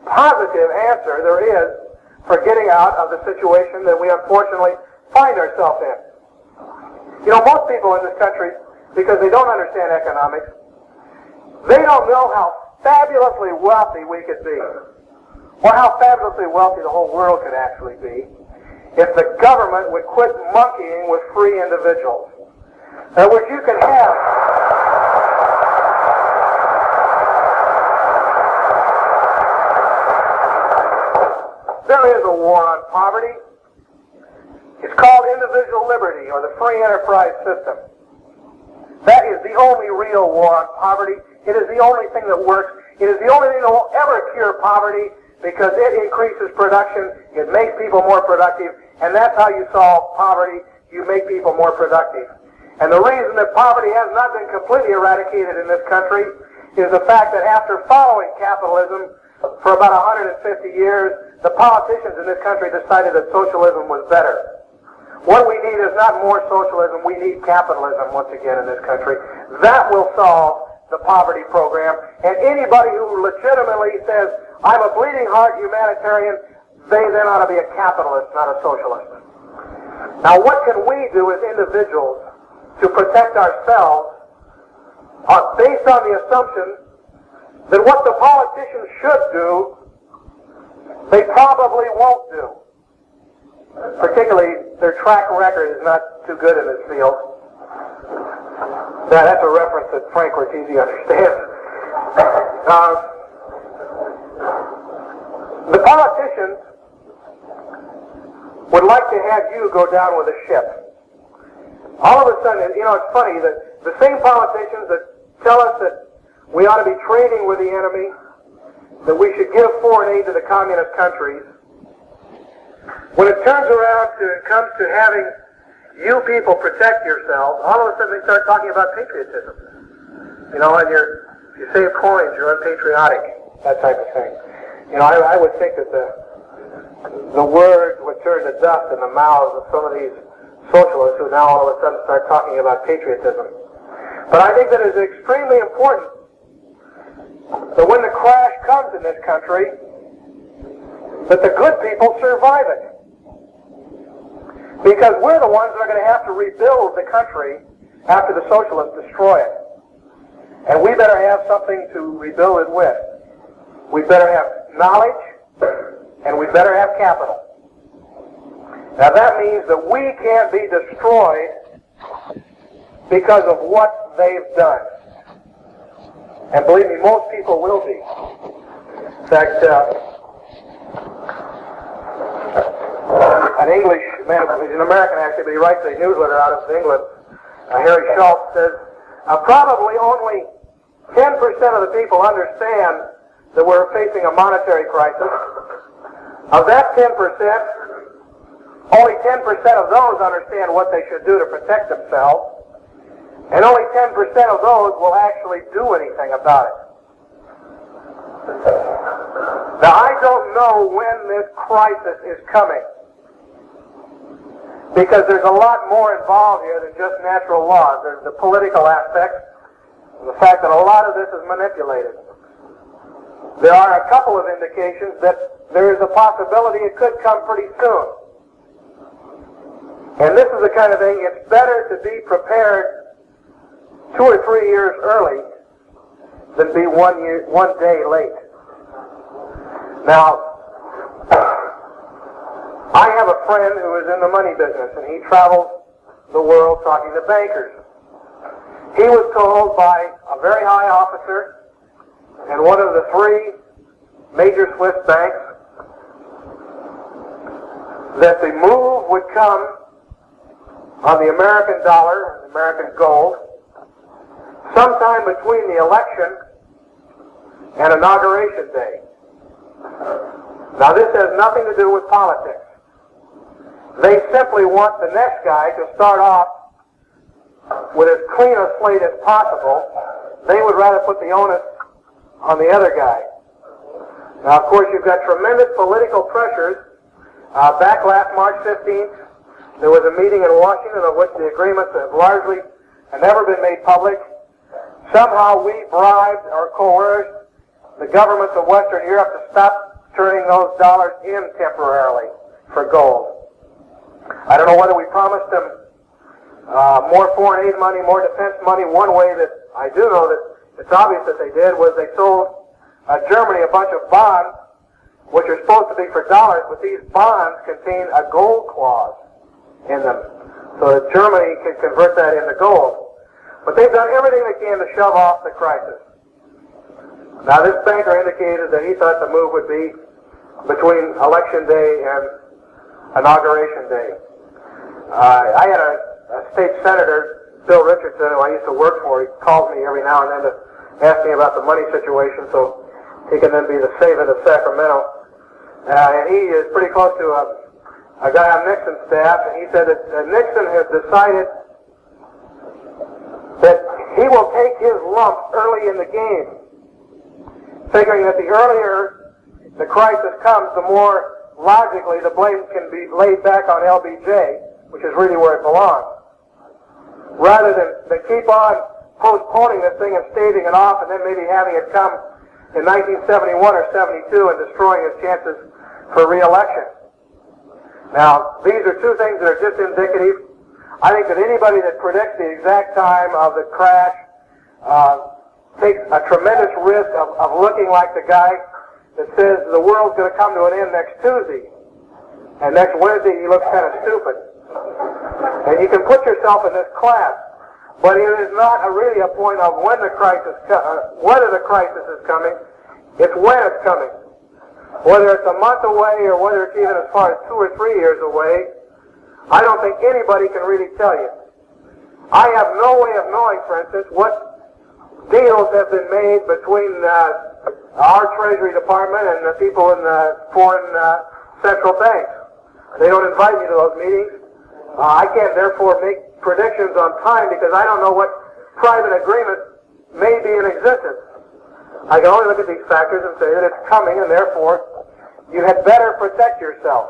positive answer there is for getting out of the situation that we unfortunately find ourselves in. You know, most people in this country, because they don't understand economics, they don't know how fabulously wealthy we could be, or how fabulously wealthy the whole world could actually be, if the government would quit monkeying with free individuals. In other words, you can have there is a war on poverty. It's called individual liberty, or the free enterprise system. That is the only real war on poverty. It is the only thing that works. It is the only thing that will ever cure poverty, because it increases production, it makes people more productive, and that's how you solve poverty. You make people more productive. And the reason that poverty has not been completely eradicated in this country is the fact that after following capitalism for about 150 years, the politicians in this country decided that socialism was better. What we need is not more socialism, we need capitalism once again in this country. That will solve the poverty program. And anybody who legitimately says, I'm a bleeding heart humanitarian, they then ought to be a capitalist, not a socialist. Now what can we do as individuals to protect ourselves based on the assumption that what the politicians should do, they probably won't do? Particularly, their track record is not too good in this field. Now, that's a reference that Frank Cortese understands. The politicians would like to have you go down with a ship. All of a sudden, it's funny that the same politicians that tell us that we ought to be trading with the enemy, that we should give foreign aid to the communist countries, when it turns around it comes to having you people protect yourselves, all of a sudden they start talking about patriotism. And if you save coins, you're unpatriotic, that type of thing. I would think that the words would turn to dust in the mouths of some of these socialists who now all of a sudden start talking about patriotism. But I think that it is extremely important that when the crash comes in this country, that the good people survive it. Because we're the ones that are going to have to rebuild the country after the socialists destroy it. And we better have something to rebuild it with. We better have knowledge, and we better have capital. Now that means that we can't be destroyed because of what they've done. And believe me, most people will be. In fact, an English man, he's an American actually, but he writes a newsletter out of England, Harry Schultz, says, probably only 10% of the people understand that we're facing a monetary crisis. Of that 10%, only 10% of those understand what they should do to protect themselves, and only 10% of those will actually do anything about it. Now, I don't know when this crisis is coming, because there's a lot more involved here than just natural laws. There's the political aspect, and the fact that a lot of this is manipulated. There are a couple of indications that there is a possibility it could come pretty soon. And this is the kind of thing, it's better to be prepared 2 or 3 years early than be 1 day late. Now, I have a friend who is in the money business, and he travels the world talking to bankers. He was told by a very high officer in one of the 3 major Swiss banks that the move would come on the American dollar and American gold sometime between the election and Inauguration Day. Now, this has nothing to do with politics. They simply want the next guy to start off with as clean a slate as possible. They would rather put the onus on the other guy. Now, of course, you've got tremendous political pressures. Back last March 15th, there was a meeting in Washington of which the agreements have largely never been made public. Somehow we bribed or coerced the governments of Western Europe to stop turning those dollars in temporarily for gold. I don't know whether we promised them more foreign aid money, more defense money. One way that I do know that it's obvious that they did was they sold Germany a bunch of bonds, which are supposed to be for dollars, but these bonds contain a gold clause in them, so that Germany can convert that into gold. But they've done everything they can to shove off the crisis. Now, this banker indicated that he thought the move would be between Election Day and Inauguration Day. I had a state senator, Bill Richardson, who I used to work for. He calls me every now and then to ask me about the money situation so he can then be the savior of Sacramento. And he is pretty close to a guy on Nixon's staff, and he said that Nixon has decided that he will take his lump early in the game, figuring that the earlier the crisis comes, the more logically the blame can be laid back on LBJ, which is really where it belongs, rather than keep on postponing this thing and staving it off and then maybe having it come in 1971 or 72 and destroying his chances for re-election. Now, these are 2 things that are just indicative. I think that anybody that predicts the exact time of the crash takes a tremendous risk of looking like the guy that says the world's going to come to an end next Tuesday, and next Wednesday he looks kind of stupid. And you can put yourself in this class. But it is not really a point of when the crisis, whether the crisis is coming. It's when it's coming. Whether it's a month away or whether it's even as far as 2 or 3 years away, I don't think anybody can really tell you. I have no way of knowing, for instance, what deals have been made between our Treasury Department and the people in the foreign central banks. They don't invite me to those meetings. I can't therefore make predictions on time because I don't know what private agreement may be in existence. I can only look at these factors and say that it's coming, and therefore you had better protect yourself.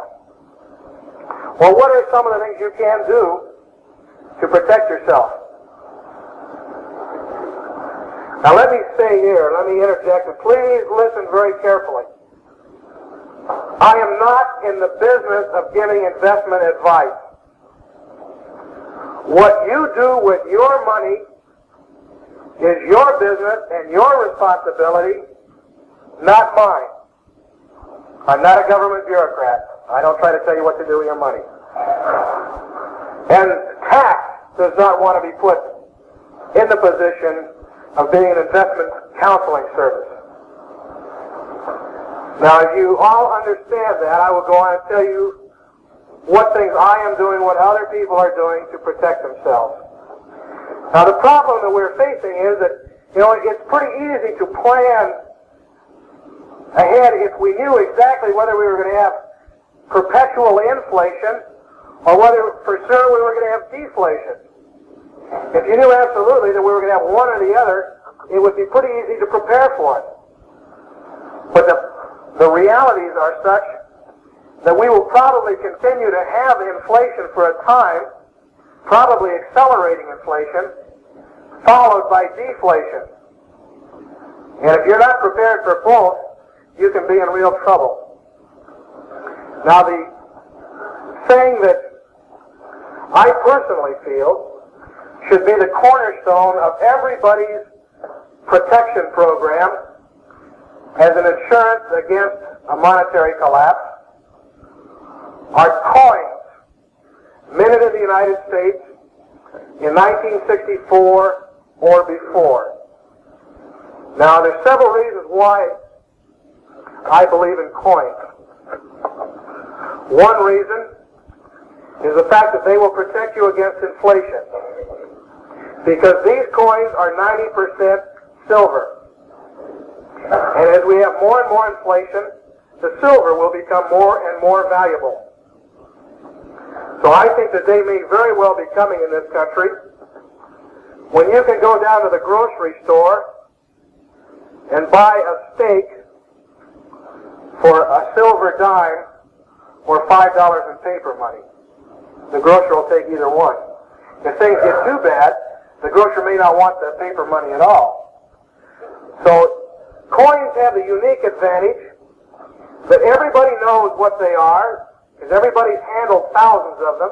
Well, what are some of the things you can do to protect yourself? Now let me say here, let me interject, and please listen very carefully. I am not in the business of giving investment advice. What you do with your money is your business and your responsibility, not mine. I'm not a government bureaucrat. I don't try to tell you what to do with your money. And tax does not want to be put in the position of being an investment counseling service. Now, if you all understand that, I will go on and tell you what things I am doing, what other people are doing to protect themselves. Now, the problem that we're facing is that, it's pretty easy to plan ahead if we knew exactly whether we were going to have perpetual inflation or whether for sure we were going to have deflation. If you knew absolutely that we were going to have one or the other, it would be pretty easy to prepare for it. But the realities are such that we will probably continue to have inflation for a time, probably accelerating inflation, followed by deflation. And if you're not prepared for both, you can be in real trouble. Now, the thing that I personally feel should be the cornerstone of everybody's protection program as an insurance against a monetary collapse are coins minted in the United States in 1964 or before. Now, there's several reasons why I believe in coins. One reason is the fact that they will protect you against inflation, because these coins are 90% silver. And as we have more and more inflation, the silver will become more and more valuable. So I think that they may very well be coming in this country. When you can go down to the grocery store and buy a steak for a silver dime or $5 in paper money, the grocer will take either one. If things get too bad, the grocer may not want the paper money at all. So coins have the unique advantage that everybody knows what they are, because everybody's handled thousands of them.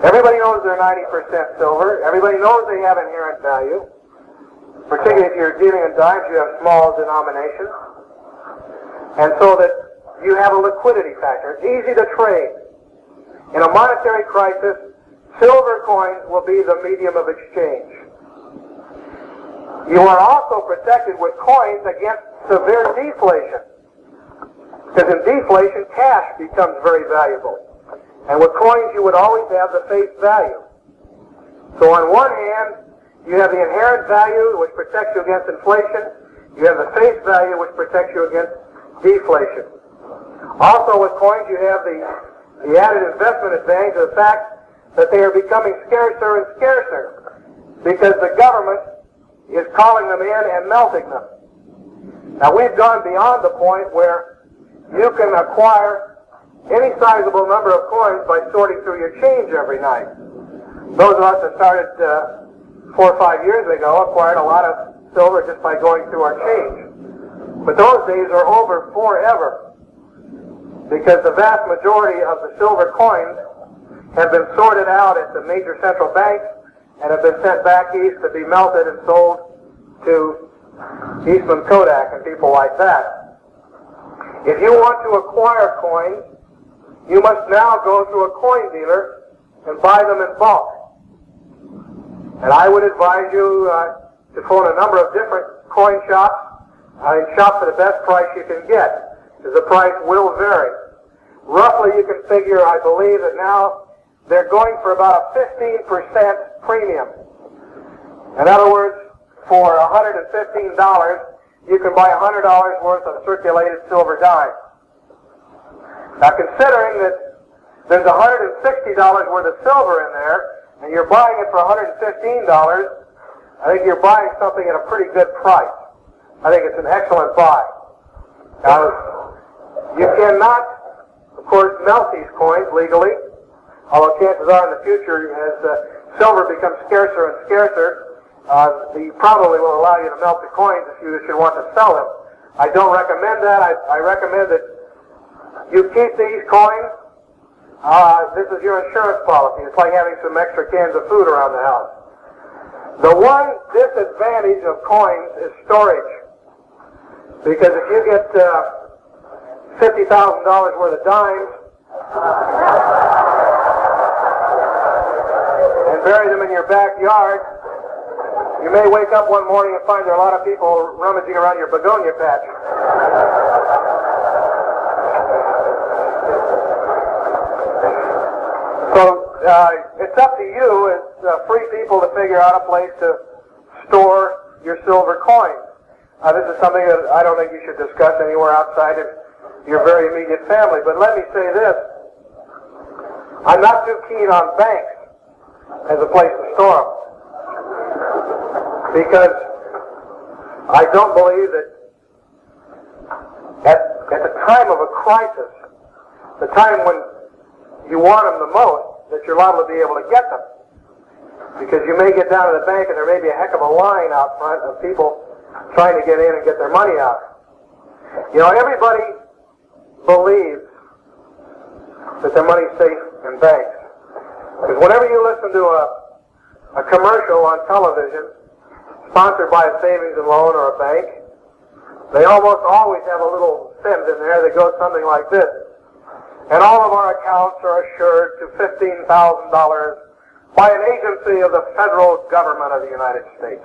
Everybody knows they're 90% silver. Everybody knows they have inherent value. Particularly if you're dealing in dimes, you have small denominations. And so that you have a liquidity factor. It's easy to trade. In a monetary crisis, silver coins will be the medium of exchange. You are also protected with coins against severe deflation. Because in deflation, cash becomes very valuable. And with coins, you would always have the face value. So on one hand, you have the inherent value, which protects you against inflation. You have the face value, which protects you against deflation. Also with coins, you have the added investment advantage of the fact that they are becoming scarcer and scarcer because the government is calling them in and melting them. Now, we've gone beyond the point where you can acquire any sizable number of coins by sorting through your change every night. Those of us that started 4 or 5 years ago acquired a lot of silver just by going through our change. But those days are over forever, because the vast majority of the silver coins have been sorted out at the major central banks and have been sent back east to be melted and sold to Eastman Kodak and people like that. If you want to acquire coins, you must now go to a coin dealer and buy them in bulk. And I would advise you to phone a number of different coin shops and shop for the best price you can get, because the price will vary. Roughly, you can figure, I believe, that now they're going for about a 15% premium. In other words, for $115, you can buy $100 worth of circulated silver dimes. Now, considering that there's $160 worth of silver in there, and you're buying it for $115, I think you're buying something at a pretty good price. I think it's an excellent buy. Now, you cannot, of course, melt these coins legally, although chances are in the future, as silver becomes scarcer and scarcer, they probably will allow you to melt the coins if you should want to sell them. I don't recommend that. I recommend that you keep these coins. This is your insurance policy. It's like having some extra cans of food around the house. The one disadvantage of coins is storage. Because if you get $50,000 worth of dimes and bury them in your backyard, you may wake up one morning and find there are a lot of people rummaging around your begonia patch. So it's up to you as free people to figure out a place to store your silver coins. This is something that I don't think you should discuss anywhere outside of your very immediate family. But let me say this. I'm not too keen on banks as a place to store them. Because I don't believe that at the time of a crisis, the time when you want them the most, that you're liable to be able to get them. Because you may get down to the bank and there may be a heck of a line out front of people trying to get in and get their money out. You know, everybody believes that their money's safe in banks. Because whenever you listen to a commercial on television sponsored by a savings and loan or a bank, they almost always have a little sentence in there that goes something like this. And all of our accounts are assured to $15,000 by an agency of the federal government of the United States.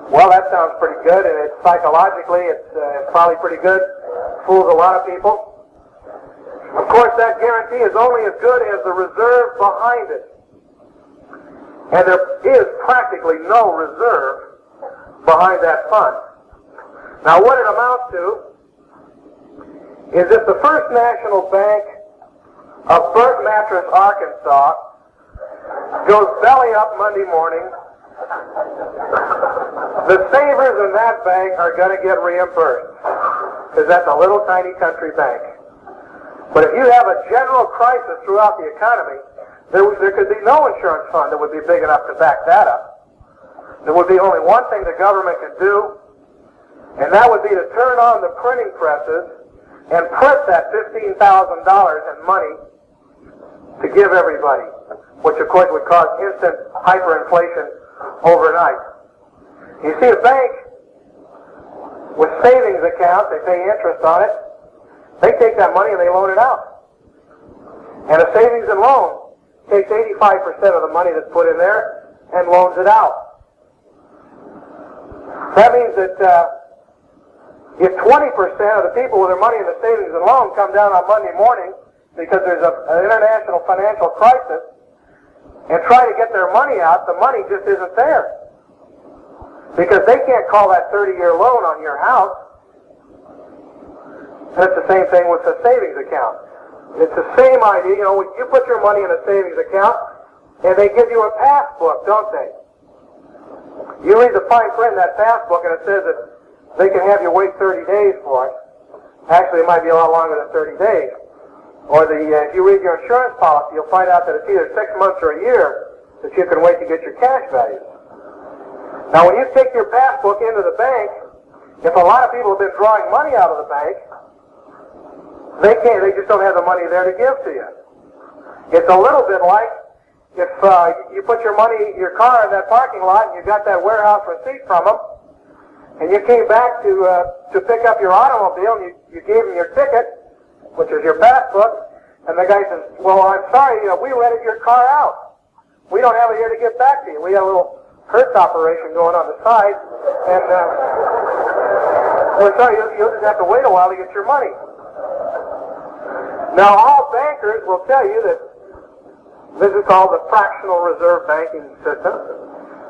Well, that sounds pretty good, and it's psychologically, it's probably pretty good. Fools a lot of people. Of course, that guarantee is only as good as the reserve behind it. And there is practically no reserve behind that fund. Now, what it amounts to is if the First National Bank of Burnt Mattress, Arkansas, goes belly up Monday morning, the savers in that bank are going to get reimbursed, because that's a little tiny country bank. But if you have a general crisis throughout the economy, there could be no insurance fund that would be big enough to back that up. There would be only one thing the government could do, and that would be to turn on the printing presses and print that $15,000 in money to give everybody, which of course would cause instant hyperinflation overnight. You see, a bank with savings accounts, they pay interest on it, they take that money and they loan it out. And a savings and loan takes 85% of the money that's put in there and loans it out. That means that if 20% of the people with their money in the savings and loan come down on Monday morning because there's an international financial crisis and try to get their money out, the money just isn't there. Because they can't call that 30-year loan on your house. And it's the same thing with the savings account. It's the same idea. You know, you put your money in a savings account, and they give you a passbook, don't they? You read the fine print in that passbook, and it says that they can have you wait 30 days for it. Actually, it might be a lot longer than 30 days. Or if you read your insurance policy, you'll find out that it's either 6 months or a year that you can wait to get your cash values. Now, when you take your passbook into the bank, if a lot of people have been drawing money out of the bank, they just don't have the money there to give to you. It's a little bit like if you put your car in that parking lot and you got that warehouse receipt from them, and you came back to pick up your automobile and you gave them your ticket, which is your passbook, and the guy says, well, I'm sorry, we rented your car out. we don't have it here to give back to you. We got a little Hertz operation going on the side, and we're sorry, you'll just have to wait a while to get your money. Now, all bankers will tell you that this is called the fractional reserve banking system,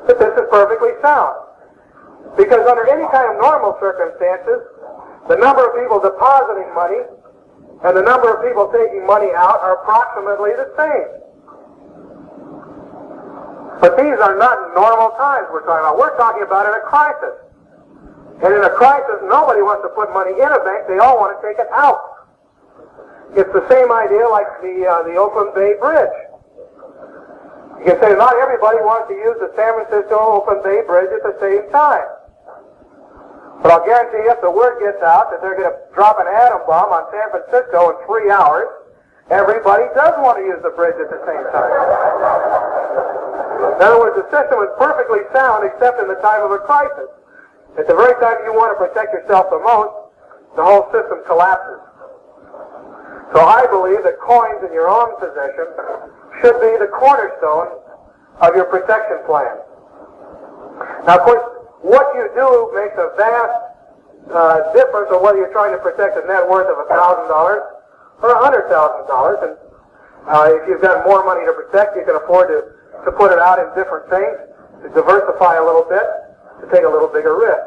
that this is perfectly sound. Because under any kind of normal circumstances, the number of people depositing money and the number of people taking money out are approximately the same. But these are not normal times we're talking about. We're talking about in a crisis. And in a crisis, nobody wants to put money in a bank. They all want to take it out. It's the same idea like the Oakland Bay Bridge. You can say not everybody wants to use the San Francisco-Oakland Bay Bridge at the same time. But I'll guarantee you if the word gets out that they're going to drop an atom bomb on San Francisco in 3 hours, everybody does want to use the bridge at the same time. In other words, the system is perfectly sound except in the time of a crisis. At the very time you want to protect yourself the most, the whole system collapses. So I believe that coins in your own possession should be the cornerstone of your protection plan. Now, of course, what you do makes a vast difference of whether you're trying to protect a net worth of $1,000 or $100,000. And if you've got more money to protect, you can afford to put it out in different things, to diversify a little bit, to take a little bigger risk.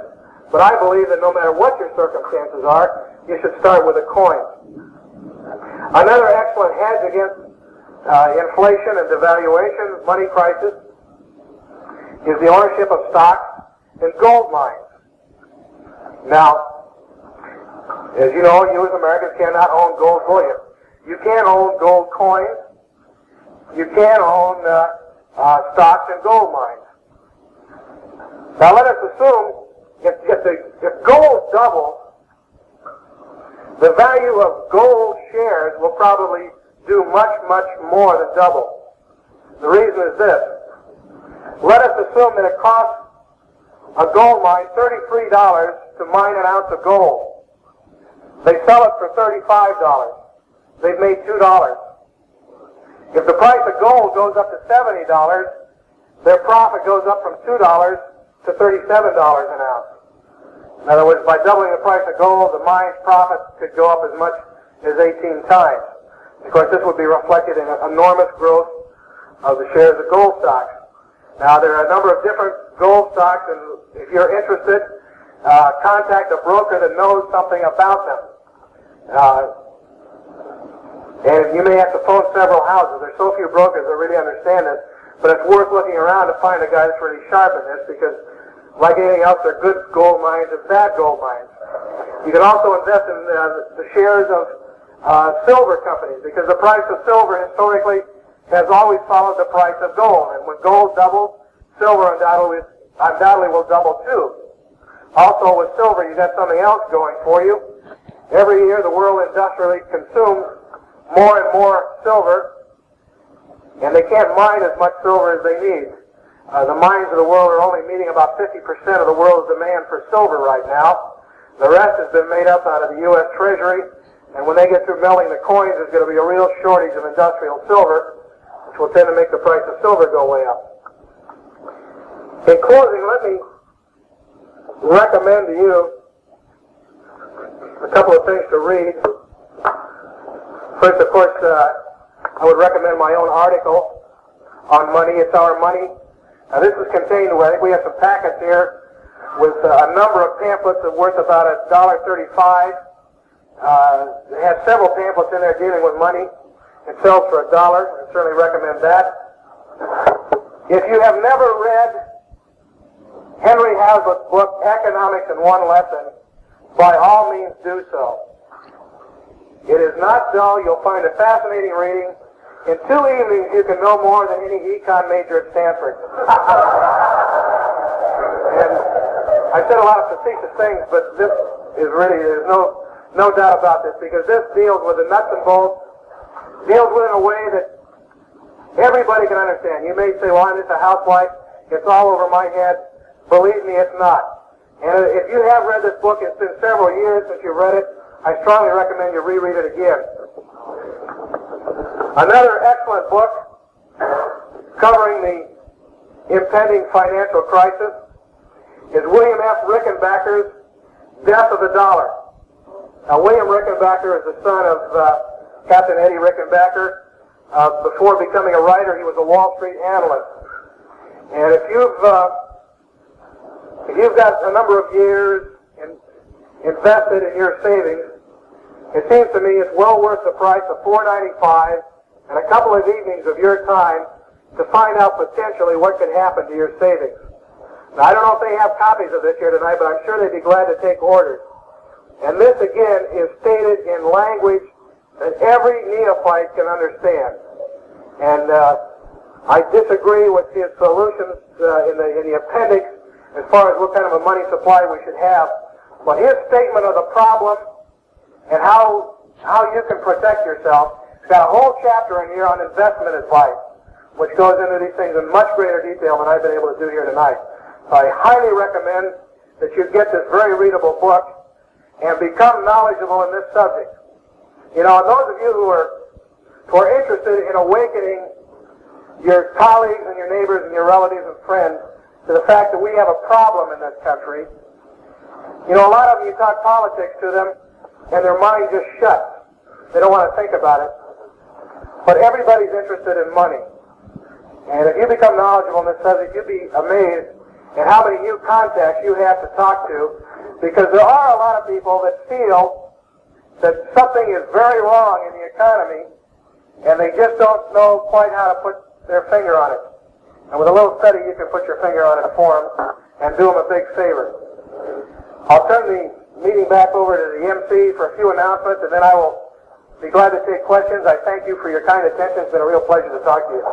But I believe that no matter what your circumstances are, you should start with a coin. Another excellent hedge against inflation and devaluation, money crisis, is the ownership of stocks and gold mines. Now, as you know, you as Americans cannot own gold bullion. You can own gold coins. You can own stocks and gold mines. Now, let us assume if gold doubles, the value of gold shares will probably do much, much more than double. The reason is this. Let us assume that it costs a gold mine $33 to mine an ounce of gold. They sell it for $35. They've made $2. If the price of gold goes up to $70, their profit goes up from $2 to $37 an ounce. In other words, by doubling the price of gold, the mine's profit could go up as much as 18 times. Of course, this would be reflected in an enormous growth of the shares of gold stocks. Now, there are a number of different gold stocks, and if you're interested, contact a broker that knows something about them. And you may have to phone several houses. There's so few brokers that really understand this, but it's worth looking around to find a guy that's really sharp in this, because like anything else, there are good gold mines and bad gold mines. You can also invest in the shares of silver companies, because the price of silver historically has always followed the price of gold. And when gold doubles, silver undoubtedly will double too. Also with silver, you got something else going for you. Every year the world industrially consumes more and more silver, and they can't mine as much silver as they need. The mines of the world are only meeting about 50% of the world's demand for silver right now. The rest has been made up out of the U.S. Treasury, and when they get through melting the coins, there's going to be a real shortage of industrial silver, which will tend to make the price of silver go way up. In closing, let me recommend to you a couple of things to read. First, of course, I would recommend my own article on money. It's Our Money. Now, this is contained, I think we have some packets here with a number of pamphlets that are worth about $1.35. It has several pamphlets in there dealing with money. It sells for $1. I certainly recommend that. If you have never read Henry Hazlitt's book, Economics in One Lesson, by all means do so. It is not dull. You'll find a fascinating reading. In 2 evenings, you can know more than any econ major at Stanford. And I said a lot of facetious things, but this is really, there's no doubt about this, because this deals with the nuts and bolts, deals with it in a way that everybody can understand. You may say, well, I'm just a housewife. It's all over my head. Believe me, it's not. And if you have read this book, it's been several years since you read it, I strongly recommend you reread it again. Another excellent book covering the impending financial crisis is William F. Rickenbacker's Death of the Dollar. Now, William Rickenbacker is the son of Captain Eddie Rickenbacker. Before becoming a writer, he was a Wall Street analyst. And if you've got a number of years invested in your savings, it seems to me it's well worth the price of $4.95 and a couple of evenings of your time to find out potentially what could happen to your savings. Now, I don't know if they have copies of this here tonight, but I'm sure they'd be glad to take orders. And this, again, is stated in language that every neophyte can understand. And I disagree with his solutions in the appendix as far as what kind of a money supply we should have. But his statement of the problem and how you can protect yourself, it's got a whole chapter in here on investment advice, which goes into these things in much greater detail than I've been able to do here tonight. So I highly recommend that you get this very readable book and become knowledgeable in this subject. You know, and those of you who are interested in awakening your colleagues and your neighbors and your relatives and friends to the fact that we have a problem in this country, you know, a lot of them, you talk politics to them, and their mind just shuts. They don't want to think about it. But everybody's interested in money. And if you become knowledgeable in this subject, you'd be amazed at how many new contacts you have to talk to, because there are a lot of people that feel that something is very wrong in the economy, and they just don't know quite how to put their finger on it. And with a little study, you can put your finger on it for them and do them a big favor. I'll turn the meeting back over to the MC for a few announcements, and then I will be glad to take questions. I thank you for your kind attention. It's been a real pleasure to talk to you.